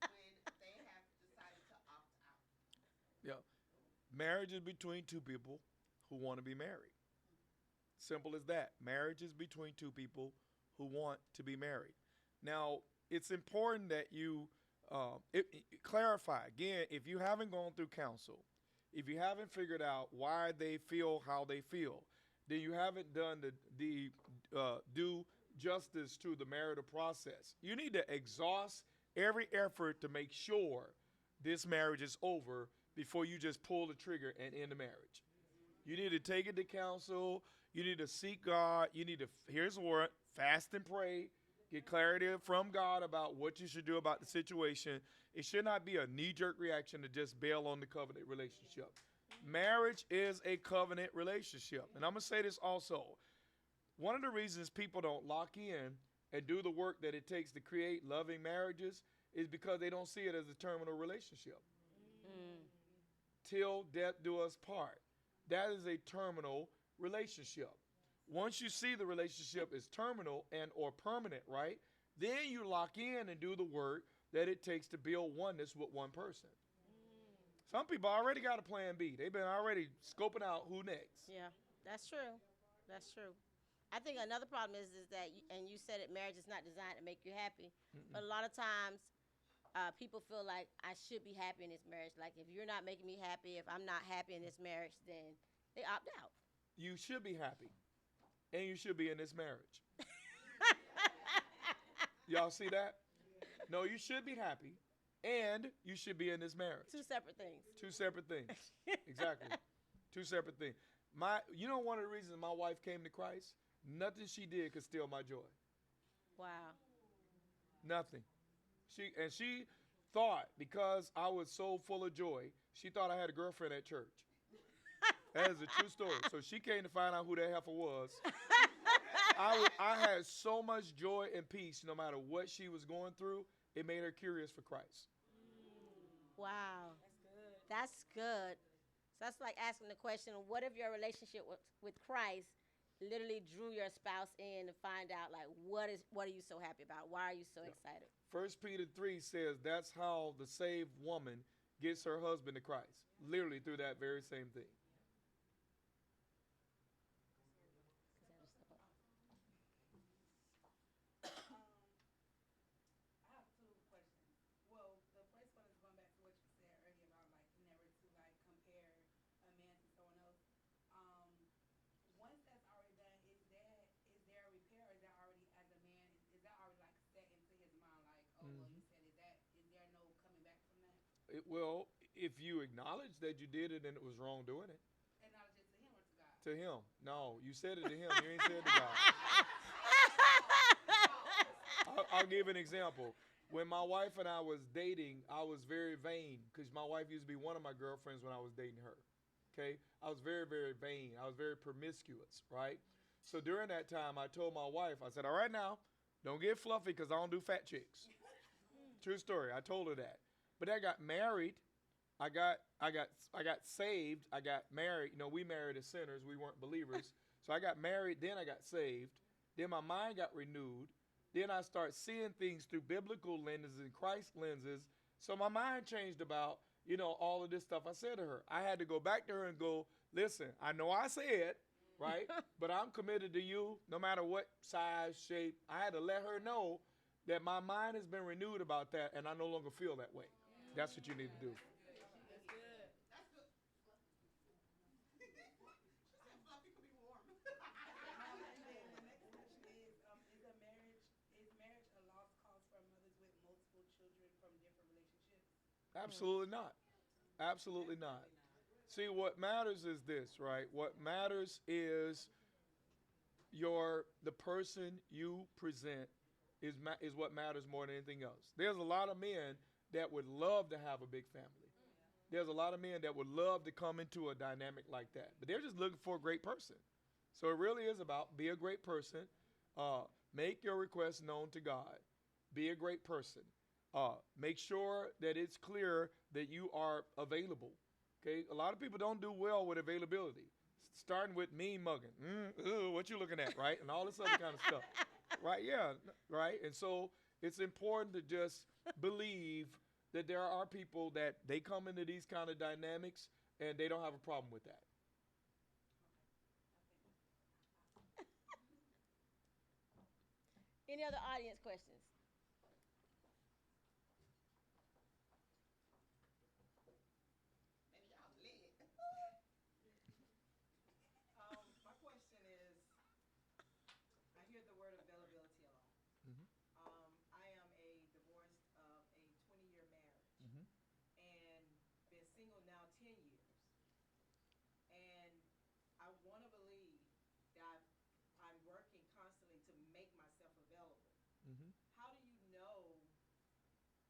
when they have decided to opt out? Yeah. Marriage is between two people who want to be married. Simple as that. Marriage is between two people who want to be married. Now, it's important that you clarify. Again, if you haven't gone through counsel, if you haven't figured out why they feel how they feel, then you haven't done the due justice to the marital process. You need to exhaust every effort to make sure this marriage is over before you just pull the trigger and end the marriage. You need to take it to counsel. You need to seek God. You need to, here's the word, fast and pray. Get clarity from God about what you should do about the situation. It should not be a knee-jerk reaction to just bail on the covenant relationship. Marriage is a covenant relationship. And I'm going to say this also. One of the reasons people don't lock in and do the work that it takes to create loving marriages is because they don't see it as a terminal relationship. Till death do us part. That is a terminal relationship. Once you see the relationship is terminal and or permanent, right, then you lock in and do the work that it takes to build oneness with one person. Some people already got a plan B. They've been already scoping out who next. Yeah, that's true. That's true. I think another problem is that, and you said it, marriage is not designed to make you happy. But a lot of times, people feel like I should be happy in this marriage. Like if you're not making me happy, if I'm not happy in this marriage, then they opt out. You should be happy. And you should be in this marriage. Y'all see that? No, you should be happy. And you should be in this marriage. Two separate things. Two separate things. Exactly. Two separate things. One of the reasons my wife came to Christ, nothing she did could steal my joy. Wow. Nothing. She thought, because I was so full of joy, she thought I had a girlfriend at church. That is a true story. So she came to find out who that heifer was. I had so much joy and peace no matter what she was going through. It made her curious for Christ. Wow. That's good. So that's like asking the question, what if your relationship with Christ literally drew your spouse in to find out, like, what are you so happy about? Why are you so excited? 1 Peter 3 says that's how the saved woman gets her husband to Christ. Literally through that very same thing. I have two questions. Well, the first one is going back to what you said earlier about like never to like compare a man to someone else. Once that's already done, is there a repair, or is that already as a man is that already like set into his mind like, oh well, you said is there no coming back from that? Well, if you acknowledge that you did it and it was wrong doing it. Acknowledge it to him or to God? To him. No, you said it to him. You ain't said it to God. I'll give an example. When my wife and I was dating, I was very vain because my wife used to be one of my girlfriends when I was dating her. Okay? I was very, very vain. I was very promiscuous, right? So during that time, I told my wife, I said, all right now, don't get fluffy because I don't do fat chicks. True story. I told her that. But I got married. I got saved. I got married. We married as sinners. We weren't believers. So I got married. Then I got saved. Then my mind got renewed. then I start seeing things through biblical lenses and Christ lenses. So my mind changed about, all of this stuff I said to her. I had to go back to her and go, listen, I know I said, right? But I'm committed to you no matter what size, shape. I had to let her know that my mind has been renewed about that and I no longer feel that way. That's what you need to do. Fluffy could be warm. And then the next question is marriage a lost cause for mothers with multiple children from different relationships? Absolutely not. Absolutely not. See, what matters is this, right? What matters is the person you present is what matters more than anything else. There's a lot of men that would love to have a big family. There's a lot of men that would love to come into a dynamic like that, but they're just looking for a great person. So it really is about be a great person, make your requests known to God, be a great person, make sure that it's clear that you are available. Okay, a lot of people don't do well with availability, starting with mean mugging, what you looking at, right, and all this other kind of stuff, right? Yeah, right. And so it's important to just believe that there are people that they come into these kind of dynamics and they don't have a problem with that. Any other audience questions? And y'all lit. My question is, I hear the word availability a lot. Mhm. I am a divorced of a 20-year marriage Mhm. and been single now 10 years. And I want to believe that I'm working constantly to make myself available. Mhm. How do you know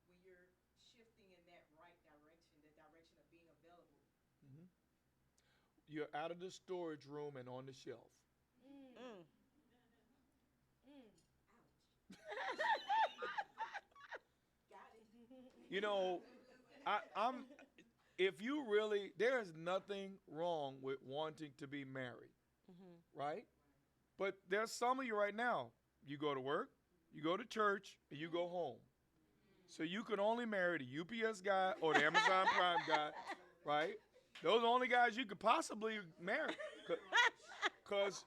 when you're shifting in that right direction, the direction of being available? Mhm. You're out of the storage room and on the shelf. Mm. Got it. I'm. If you really, there is nothing wrong with wanting to be married, right? But there's some of you right now. You go to work, you go to church, and you go home. So you can only marry the UPS guy or the Amazon Prime guy, right? Those are the only guys you could possibly marry, because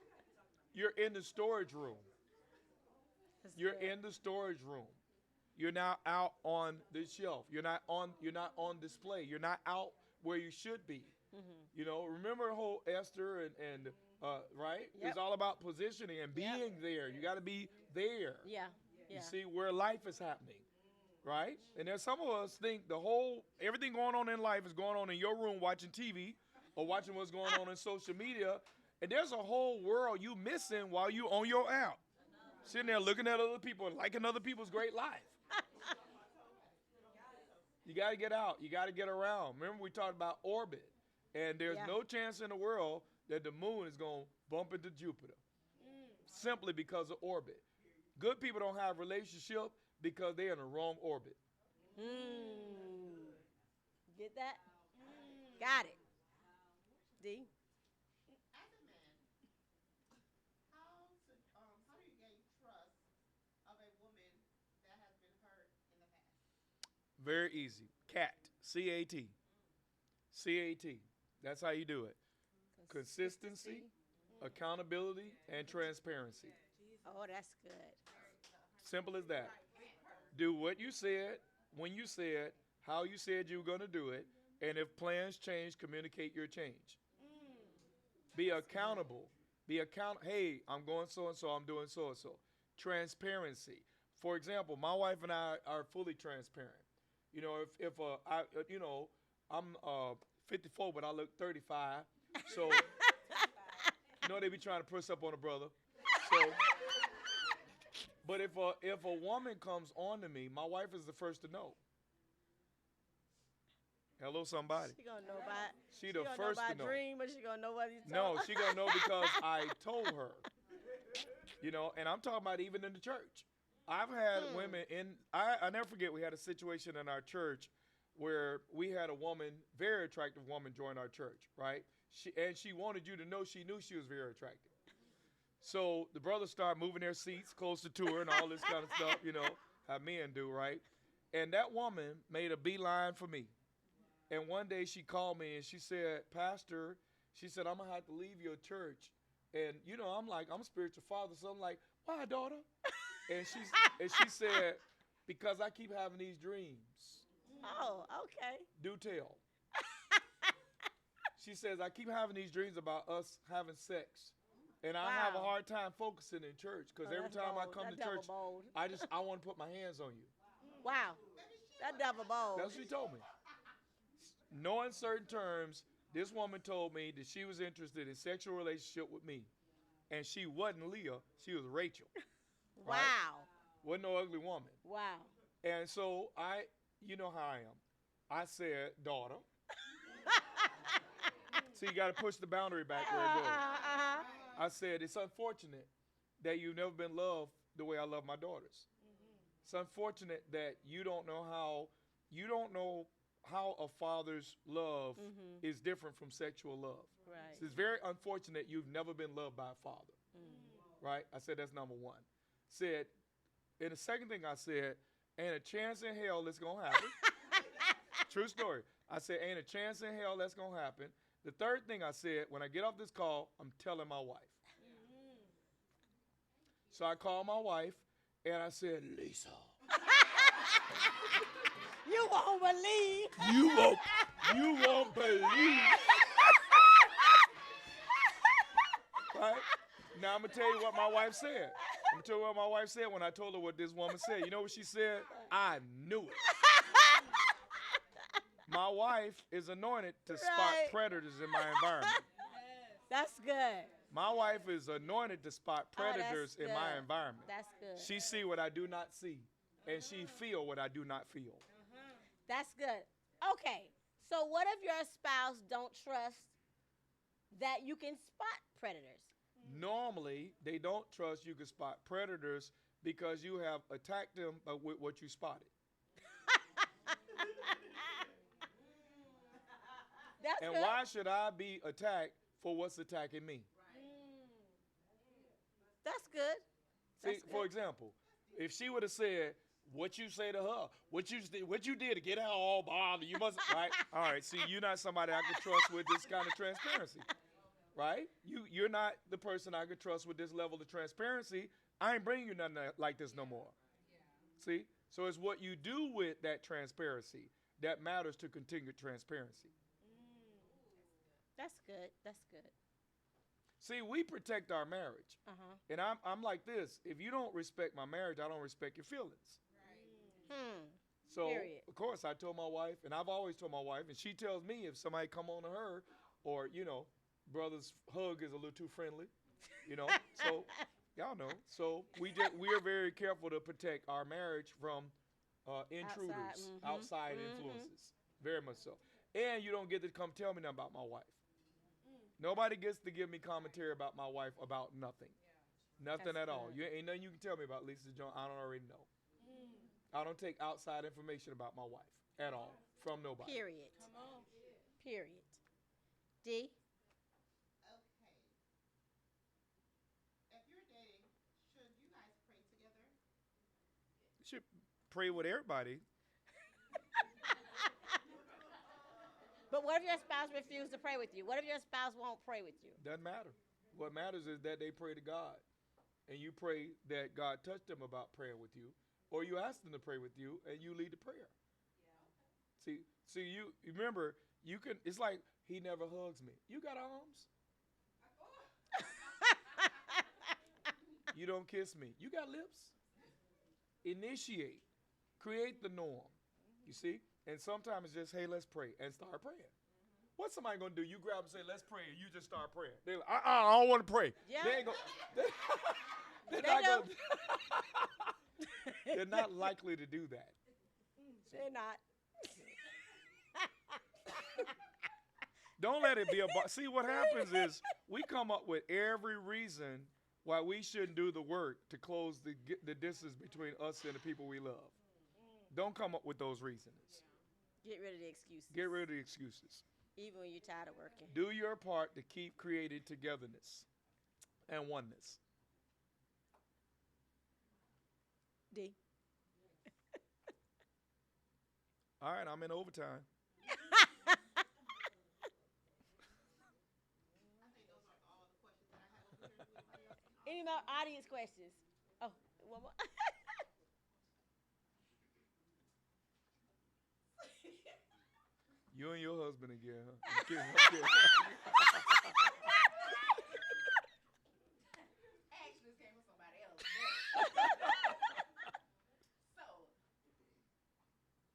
you're in the storage room. You're in the storage room. You're now out on the shelf. You're not on display. You're not out where you should be. Remember the whole Esther and right? Yep. It's all about positioning and being there. You got to be there. Yeah. You Yeah. see where life is happening, right? And then some of us think everything going on in life is going on in your room watching TV or watching what's going on in social media. And there's a whole world you missing while you on your app. Sitting there looking at other people and liking other people's great life. You got to get out. You got to get around. Remember we talked about orbit. And there's Yeah. no chance in the world that the moon is going to bump into Jupiter. Simply because of orbit. Good people don't have relationship because they're in the wrong orbit. Get that? Got it. D. As a man, how do you gain trust of a woman that has been hurt in the past? Very easy. CAT. C-A-T. C-A-T. That's how you do it. Consistency, accountability, and transparency. Oh, that's good. Simple as that. Do what you said, when you said, how you said you were going to do it, and if plans change, communicate your change. Be accountable. Hey, I'm going so-and-so, I'm doing so-and-so. Transparency. For example, my wife and I are fully transparent. I'm 54, but I look 35. So, they be trying to push up on a brother. So, but if a woman comes on to me, my wife is the first to know. Hello, somebody. She gonna know about. She the gonna first know to about know. dream, but she gonna know what he's No, talking. she gonna know because I told her. And I'm talking about even in the church. I've had women I never forget, we had a situation in our church where we had a woman, very attractive woman, join our church, right? She wanted you to know she knew she was very attractive. So the brothers start moving their seats closer to her and all this kind of stuff, how men do, right? And that woman made a beeline for me. And one day she called me and she said, Pastor, she said, I'm going to have to leave your church. And, I'm like, I'm a spiritual father. So I'm like, why, daughter? and she said, because I keep having these dreams. Oh, okay. Do tell. She says, I keep having these dreams about us having sex. And I have a Wow. hard time focusing in church because every that's time I bold. come That to devil church, bold. I want to put my hands on you. Wow. That devil bold. That's what she told me. No uncertain terms, this woman told me that she was interested in sexual relationship with me. And she wasn't Leah, she was Rachel. Wow. Right? Wasn't no ugly woman. Wow. And so you know how I am. I said, daughter. So you got to push the boundary back where it goes. I said, it's unfortunate that you've never been loved the way I love my daughters. It's unfortunate that you don't know how a father's love is different from sexual love. Right. So it's very unfortunate you've never been loved by a father. Right? I said, that's number one. Said, and the second thing I said, ain't a chance in hell it's going to happen. True story. I said, ain't a chance in hell that's going to happen. The third thing I said, when I get off this call, I'm telling my wife. So I called my wife, and I said, Lisa. You won't believe. You won't believe. Right? Now I'm going to tell you what my wife said. I'm going to tell you what my wife said when I told her what this woman said. You know what she said? I knew it. My wife is anointed to spot Right. predators in my environment. That's good. My wife is anointed to spot Oh, that's predators in my good. environment. That's good. She see what I do not see, and she feel what I do not feel. That's good. Okay. So what if your spouse don't trust that you can spot predators? Normally, they don't trust you can spot predators because you have attacked them with what you spotted. That's And good. why should I be attacked for what's attacking me? That's good. See, That's for good. example, if she would have said, what you say to her, what you did to get her all bothered, you must, right? All right, see, you're not somebody I can trust with this kind of transparency, right? You're not the person I can trust with this level of transparency. I ain't bringing you nothing like this no more. See? So it's what you do with that transparency that matters to continued transparency. That's good. That's good. See, we protect our marriage. Uh-huh. And I'm like this. If you don't respect my marriage, I don't respect your feelings. So, Period. of course, I told my wife, and I've always told my wife, and she tells me if somebody come on to her, or, brother's hug is a little too friendly, So, y'all know. So, we are very careful to protect our marriage from intruders, outside influences. Very much so. And you don't get to come tell me nothing about my wife. Nobody gets to give me commentary about my wife about nothing. Nothing That's at all. good. You ain't nothing you can tell me about Lisa Jones. I don't already know. I don't take outside information about my wife at all from nobody. Period. Period. D? Okay. If you're dating, should you guys pray together? You should pray with everybody. But what if your spouse refuses to pray with you? What if your spouse won't pray with you? Doesn't matter. What matters is that they pray to God. And you pray that God touch them about praying with you. Or you ask them to pray with you and you lead the prayer. Yeah. See, you remember, it's like he never hugs me. You got arms? You don't kiss me. You got lips? Initiate. Create the norm. You see? And sometimes it's just, hey, let's pray, and start praying. What's somebody going to do? You grab and say, let's pray, and you just start praying. They're like, I don't want to pray. Yeah. They ain't They they're not likely to do that. They're not. Don't let it be see, what happens is we come up with every reason why we shouldn't do the work to close the distance between us and the people we love. Don't come up with those reasons. Get rid of the excuses. Get rid of the excuses. Even when you're tired of working. Do your part to keep creating togetherness and oneness. D. All right, I'm in overtime. Any more audience questions? Oh, one more. You and your husband again, huh? I'm kidding, I'm kidding. Actually, this came from somebody else. So,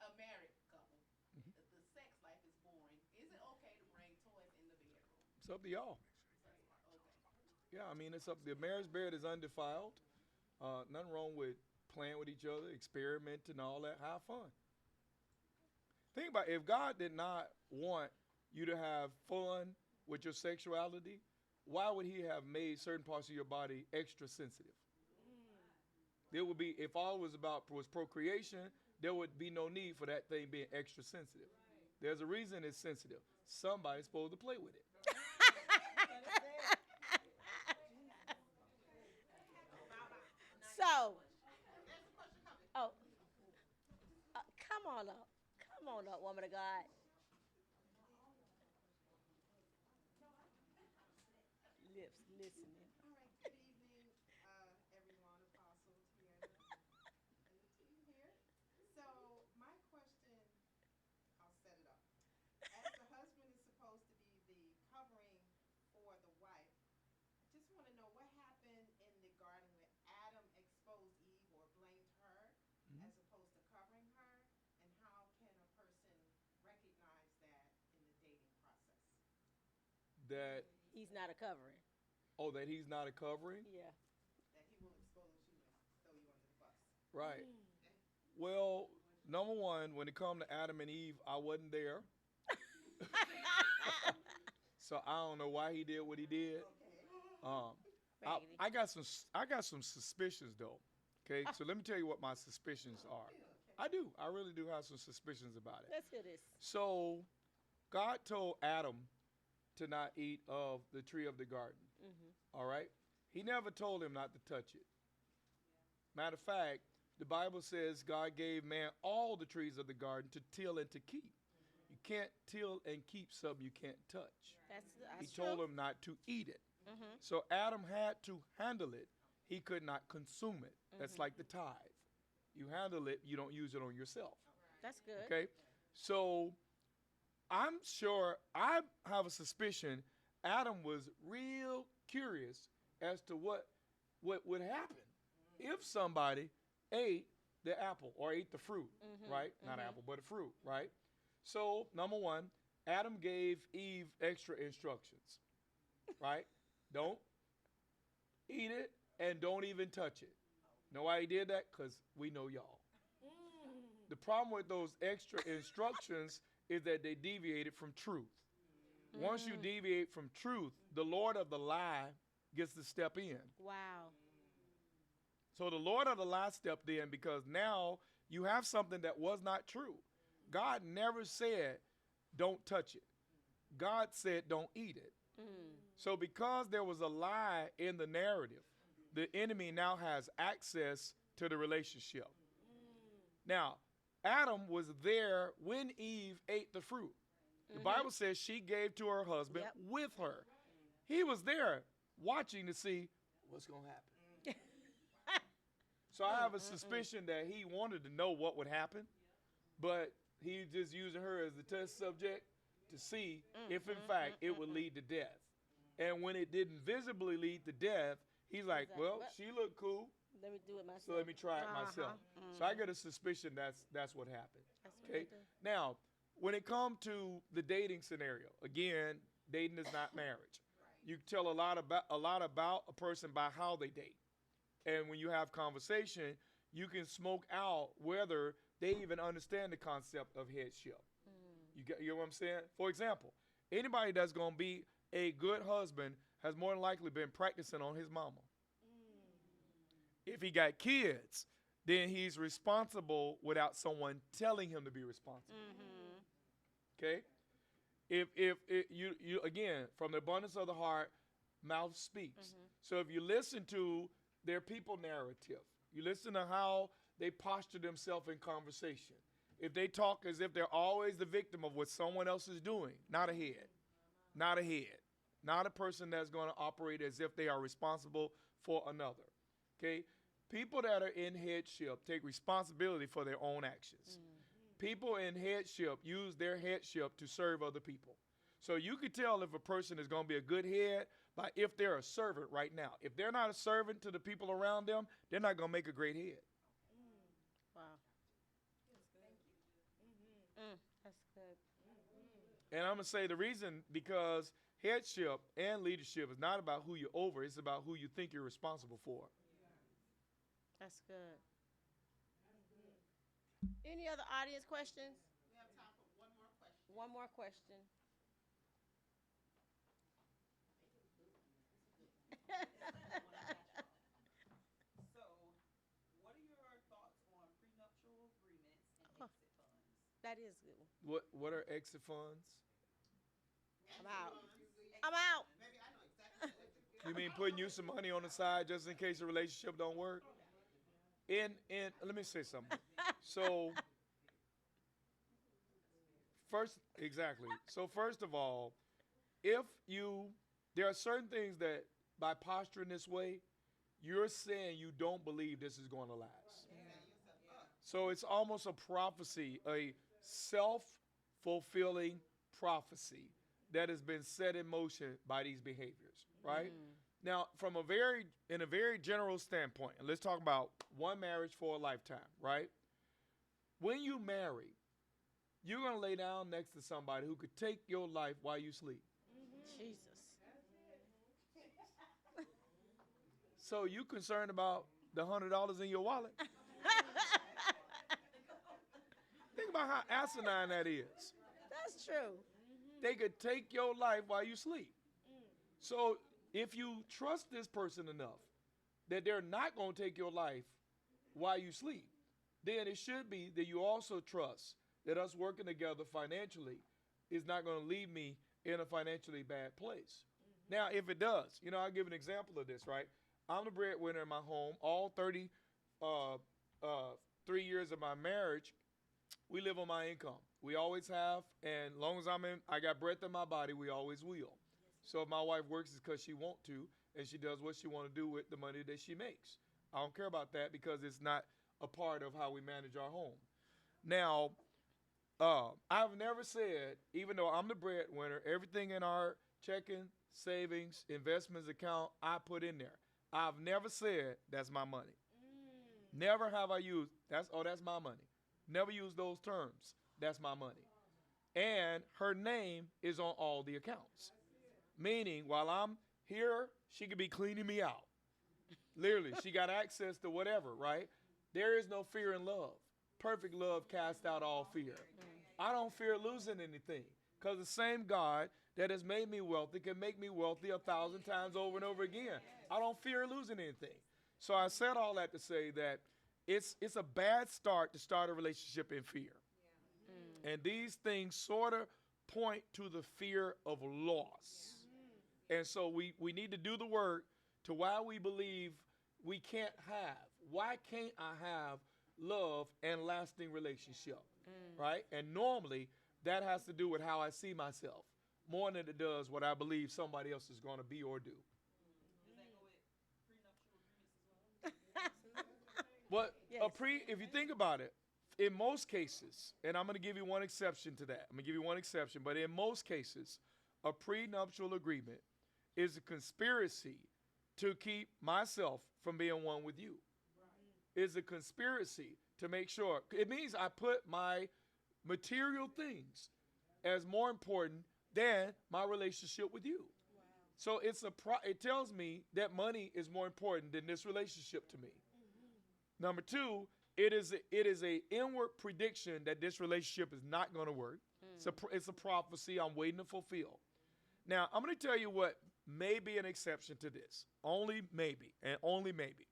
a married couple, Mm-hmm. the sex life is boring. Is it okay to bring toys in the bedroom? It's up to y'all. Okay. Yeah, I mean, it's up. The marriage bed is undefiled. Nothing wrong with playing with each other, experimenting, all that. Have fun. Think about it, if God did not want you to have fun with your sexuality, why would He have made certain parts of your body extra sensitive? There would be, if all was about was procreation, there would be no need for that thing being extra sensitive. There's a reason it's sensitive. Somebody's supposed to play with it. So, oh, come on up. Come on up, woman of God. Lips listening. All right. Good evening, everyone. Apostle Tiana and the team here. So, my question, I'll set it up. As the husband is supposed to be the covering for the wife, I just want to know what happened in the garden where Adam exposed Eve or blamed her as opposed to covering her, and how can a person recognize that in the dating process? That, He's not a covering. oh, that He's not a covering? Yeah. That he will expose you and throw you under the bus. Right. Well, number one, when it come to Adam and Eve, I wasn't there. So I don't know why he did what he did. I got some suspicions though. Okay, so let me tell you what my suspicions are. I do. I really do have some suspicions about it. Let's hear this. So God told Adam to not eat of the tree of the garden. All right? He never told him not to touch it. Matter of fact, the Bible says God gave man all the trees of the garden to till and to keep. You can't till and keep something you can't touch. He That's told true. him not to eat it. So Adam had to handle it. He could not consume it. That's like the tithe. You handle it, you don't use it on yourself. That's good. Okay? So I'm sure, I have a suspicion Adam was real curious as to what would happen if somebody ate the apple or ate the fruit, right? Not apple, but a fruit, right? So, number one, Adam gave Eve extra instructions, right? Don't eat it and don't even touch it. Know why he did that? Because we know y'all. The problem with those extra instructions is that they deviated from truth. Once you deviate from truth, the Lord of the lie gets to step in. Wow. So the Lord of the lie stepped in because now you have something that was not true. God never said, don't touch it. God said, don't eat it. So because there was a lie in the narrative, the enemy now has access to the relationship. Now, Adam was there when Eve ate the fruit. The Bible says she gave to her husband with her. He was there watching to see what's going to happen. So I have a suspicion that he wanted to know what would happen, but he just using her as the test subject to see if in fact it would lead to death. And when it didn't visibly lead to death, he's like, well, she looked cool, Let me do it myself. so let me try it myself. So I get a suspicion that's what happened. That's what Okay. they do. Now, when it comes to the dating scenario, again, dating is not marriage. You can tell a lot about a person by how they date. And when you have conversation, you can smoke out whether they even understand the concept of headship. You know what I'm saying? For example, anybody that's going to be a good husband has more than likely been practicing on his mama. If he got kids, then he's responsible without someone telling him to be responsible. Okay? If you again, from the abundance of the heart, mouth speaks. So if you listen to their people narrative, you listen to how they posture themselves in conversation. If they talk as if they're always the victim of what someone else is doing, not a head, not a head, not a person that's going to operate as if they are responsible for another. Okay? People that are in headship take responsibility for their own actions. People in headship use their headship to serve other people. So you can tell if a person is going to be a good head by if they're a servant right now. If they're not a servant to the people around them, they're not going to make a great head. Wow. That's good. And I'm going to say the reason, because headship and leadership is not about who you're over, it's about who you think you're responsible for. That's good. Any other audience questions? We have time for one more question. One more question. So, what are your thoughts on prenuptial agreements and Huh. exit funds? That is good. What are exit funds? I'm out. I'm out. Maybe I know exactly what you're You mean putting you some money on the side just in case the relationship don't work? In let me say something. So first of all, there are certain things that by posturing this way, you're saying you don't believe this is going to last. So it's almost a prophecy, a self-fulfilling prophecy that has been set in motion by these behaviors, right? Now, in a very general standpoint, and let's talk about one marriage for a lifetime, right? When you marry, you're going to lay down next to somebody who could take your life while you sleep. Jesus. So you concerned about the $100 in your wallet? Think about how asinine that is. That's true. They could take your life while you sleep. So if you trust this person enough that they're not going to take your life while you sleep, then it should be that you also trust that us working together financially is not going to leave me in a financially bad place. Now, if it does, I'll give an example of this, right? I'm the breadwinner in my home. All 3 years of my marriage, we live on my income. We always have, and as long as I got breath in my body, we always will. So if my wife works, it's because she wants to, and she does what she want to do with the money that she makes. I don't care about that because it's not a part of how we manage our home. Now, I've never said, even though I'm the breadwinner, everything in our checking, savings, investments account, I put in there. I've never said that's my money. Never have I used that's my money. Never used those terms. That's my money. And her name is on all the accounts. Meaning, while I'm here, she could be cleaning me out. Literally, she got access to whatever, right? There is no fear in love. Perfect love casts out all fear. I don't fear losing anything because the same God that has made me wealthy can make me wealthy 1,000 times over and over again. I don't fear losing anything. So I said all that to say that it's a bad start to start a relationship in fear. And these things sort of point to the fear of loss. And so we need to do the work to why we believe we can't have. Why can't I have love and lasting relationship, right? And normally that has to do with how I see myself more than it does what I believe somebody else is going to be or do. Does that go with prenuptial agreements as well? But Yes. if you think about it, in most cases, and I'm going to give you one exception to that. I'm going to give you one exception, but in most cases, a prenuptial agreement is a conspiracy to keep myself from being one with you. Is a conspiracy to make sure. It means I put my material things as more important than my relationship with you. So it tells me that money is more important than this relationship to me. Number two, it is a inward prediction that this relationship is not going to work. It's a prophecy I'm waiting to fulfill. Now, I'm going to tell you what may be an exception to this. Only maybe, and only maybe.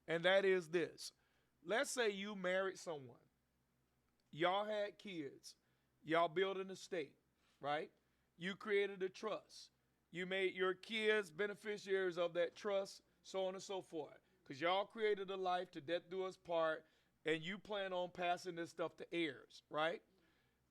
And that is this. Let's say you married someone. Y'all had kids. Y'all built an estate, right? You created a trust. You made your kids beneficiaries of that trust, so on and so forth. Because y'all created a life to death do us part. and you plan on passing this stuff to heirs, right?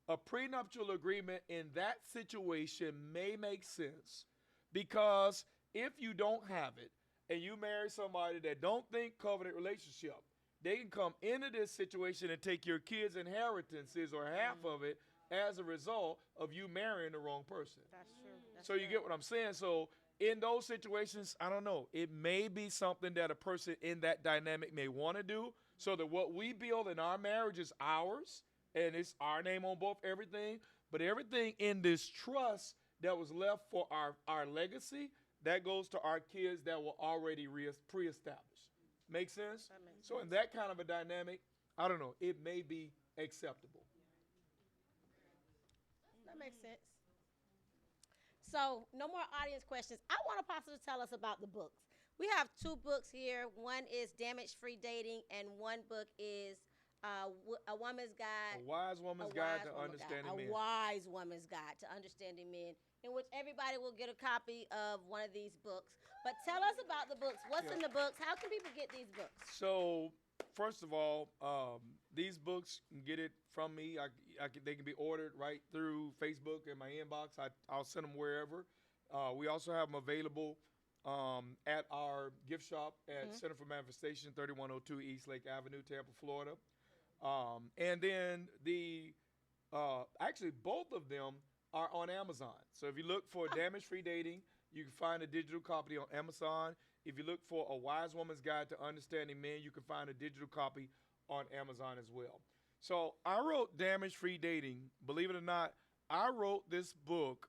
A prenuptial agreement in that situation may make sense because if you don't have it and you marry somebody that don't think covenant relationship, they can come into this situation and take your kids' inheritances or half of it as a result of you marrying the wrong person. That's true. That's So you good. get what I'm saying? So in those situations, I don't know. It may be something that a person in that dynamic may want to do so that what we build in our marriage is ours and it's our name on both everything. But everything in this trust that was left for our legacy, that goes to our kids that were already pre-established. Make sense? That makes So in that kind of a dynamic, I don't know. It may be acceptable. That makes sense. So, no more audience questions. I want Apostle to tell us about the books. We have 2 books here. One is Damage Free Dating, and one book is A Woman's Guide. A wise woman's guide to understanding men. A wise woman's guide to understanding men, in which everybody will get a copy of one of these books. But tell us about the books. What's in the books? How can people get these books? So, first of all, these books, you can get it from me. They can be ordered right through Facebook in my inbox. I'll send them wherever. We also have them available at our gift shop at Center for Manifestation, 3102 East Lake Avenue, Tampa, Florida. And then actually both of them are on Amazon. So if you look for Damage Free Dating, you can find a digital copy on Amazon. If you look for A Wise Woman's Guide to Understanding Men, you can find a digital copy on Amazon as well. So I wrote Damage Free Dating. Believe it or not, I wrote this book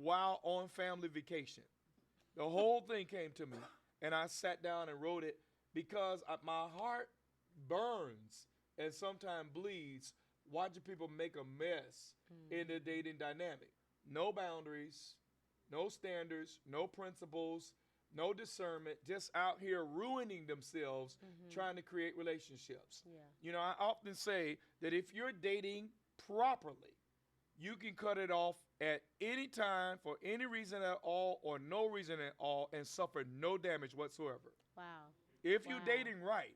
while on family vacation. The whole thing came to me, and I sat down and wrote it because my heart burns and sometimes bleeds watching people make a mess in the dating dynamic. No boundaries, no standards, no principles, no discernment, just out here ruining themselves trying to create relationships. Yeah. You know, I often say that if you're dating properly, you can cut it off at any time for any reason at all or no reason at all and suffer no damage whatsoever. Wow. If you're Wow. dating right,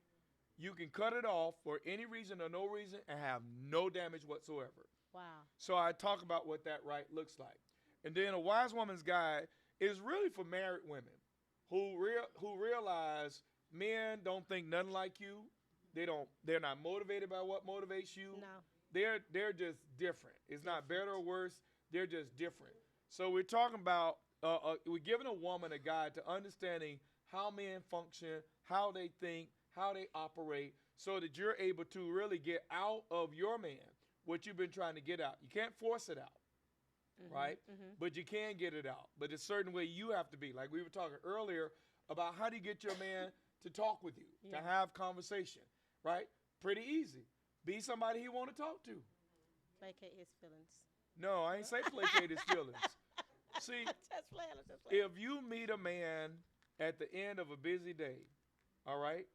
you can cut it off for any reason or no reason and have no damage whatsoever. Wow. So I talk about what that right looks like. And then A Wise Woman's Guide is really for married women who realize men don't think nothing like you. They're not motivated by what motivates you. No. They're just different. It's not better or worse. They're just different. So we're talking about we're giving a woman a guide to understanding how men function, how they think, how they operate, so that you're able to really get out of your man what you've been trying to get out. You can't force it out, right? But you can get it out. But it's a certain way you have to be. Like we were talking earlier about how do you get your man to talk with you, to have conversation, right? Pretty easy. Be somebody he want to talk to. Placate his feelings. No, I ain't say placate his feelings. See, Just playing. I'm just playing. if you meet a man at the end of a busy day, all right?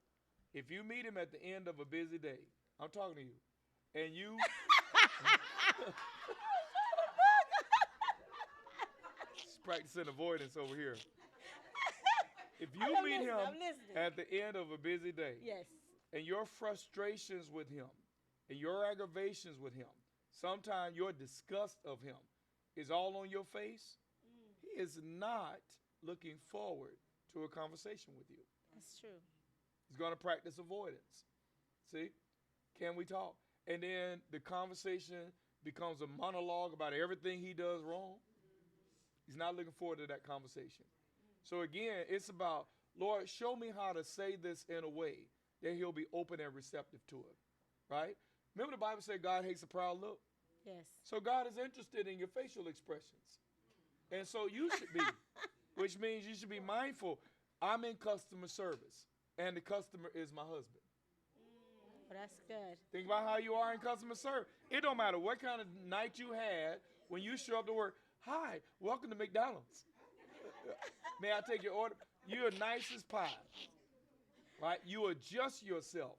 If you meet him at the end of a busy day, I'm talking to you, and you He's practicing avoidance over here. If you I'm meet listening, him I'm listening. at the end of a busy day, Yes. and your frustrations with him and your aggravations with him, sometimes your disgust of him is all on your face, he is not looking forward to a conversation with you. That's true. He's going to practice avoidance. See? Can we talk? And then the conversation becomes a monologue about everything he does wrong. He's not looking forward to that conversation. So again, it's about, Lord, show me how to say this in a way that he'll be open and receptive to it, right? Remember the Bible said God hates a proud look? Yes. So God is interested in your facial expressions. And so you should be, which means you should be mindful. I'm in customer service, and the customer is my husband. Well, that's good. Think about how you are in customer service. It don't matter what kind of night you had when you show up to work. Hi, welcome to McDonald's. May I take your order? You're nice as pie, right? You adjust yourself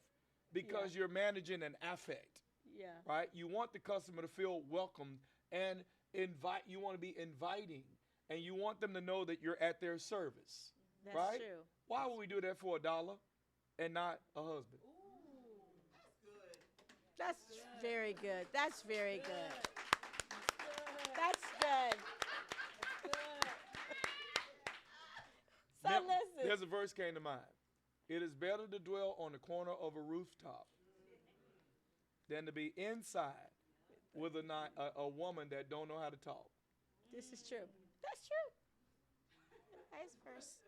because you're managing an affect, Yeah. right? You want the customer to feel welcomed and invite. You want to be inviting, and you want them to know that you're at their service, That's right? true. Why would we do that for $1 and not a husband? That's very good. That's very good. That's good. So Now, listen. there's a verse came to mind. It is better to dwell on the corner of a rooftop than to be inside with a woman that don't know how to talk. This is true. That's true. Nice verse.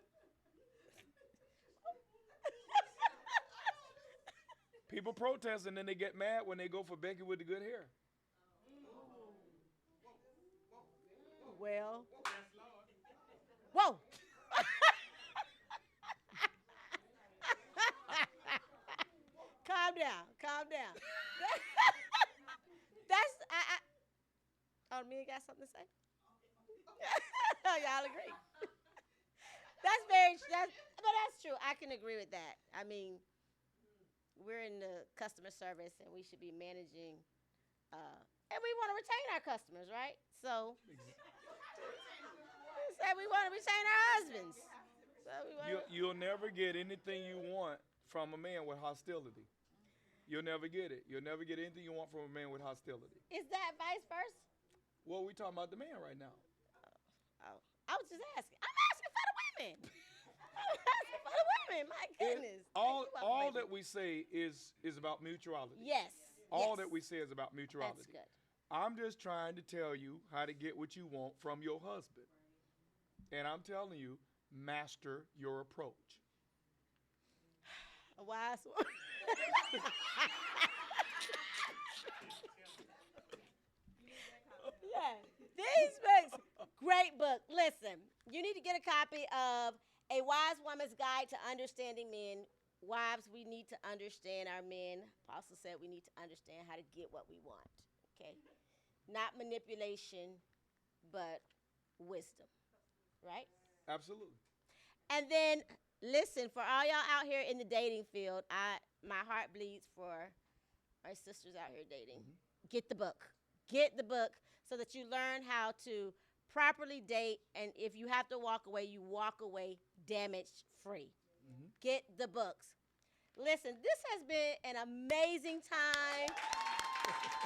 People protest and then they get mad when they go for Becky with the good hair. Well. Whoa. Calm down. Calm down. That's oh, me got something to say? Y'all agree? But that's true. I can agree with that. I mean, we're in the customer service and we should be managing, and we want to retain our customers, right? So, we want to retain our husbands. So You'll never get anything you want from a man with hostility. You'll never get it. You'll never get anything you want from a man with hostility. Is that vice versa? Well, we're talking about the man right now. Oh, I was just asking. I'm asking for the women. I'm asking for the women. My goodness. All that we say is about mutuality. Yes. All yes. that we say is about mutuality. That's good. I'm just trying to tell you how to get what you want from your husband. And I'm telling you, master your approach. A wise one. Yeah. These books, great book. Listen, you need to get a copy of A Wise Woman's Guide to Understanding Men. Wives, we need to understand our men. Apostle said we need to understand how to get what we want. Okay? Not manipulation, but wisdom. Right? Absolutely. And then, listen, for all y'all out here in the dating field, my heart bleeds for our sisters out here dating. Mm-hmm. Get the book. Get the book so that you learn how to properly date. And if you have to walk away, you walk away damage-free. Mm-hmm. Get the books. Listen, this has been an amazing time.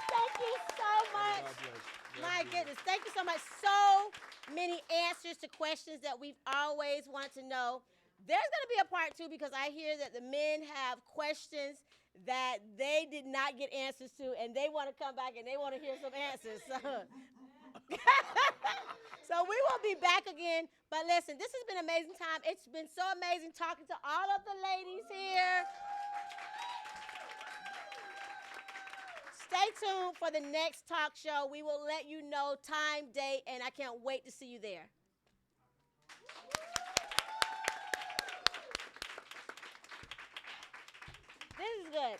Thank you so much. God bless. My goodness, thank you so much. So many answers to questions that we've always wanted to know. There's going to be a part 2 because I hear that the men have questions that they did not get answers to, and they want to come back and they want to hear some answers. So we will be back again. But listen, this has been an amazing time. It's been so amazing talking to all of the ladies here. Stay tuned for the next talk show. We will let you know time, date, and I can't wait to see you there. This is good.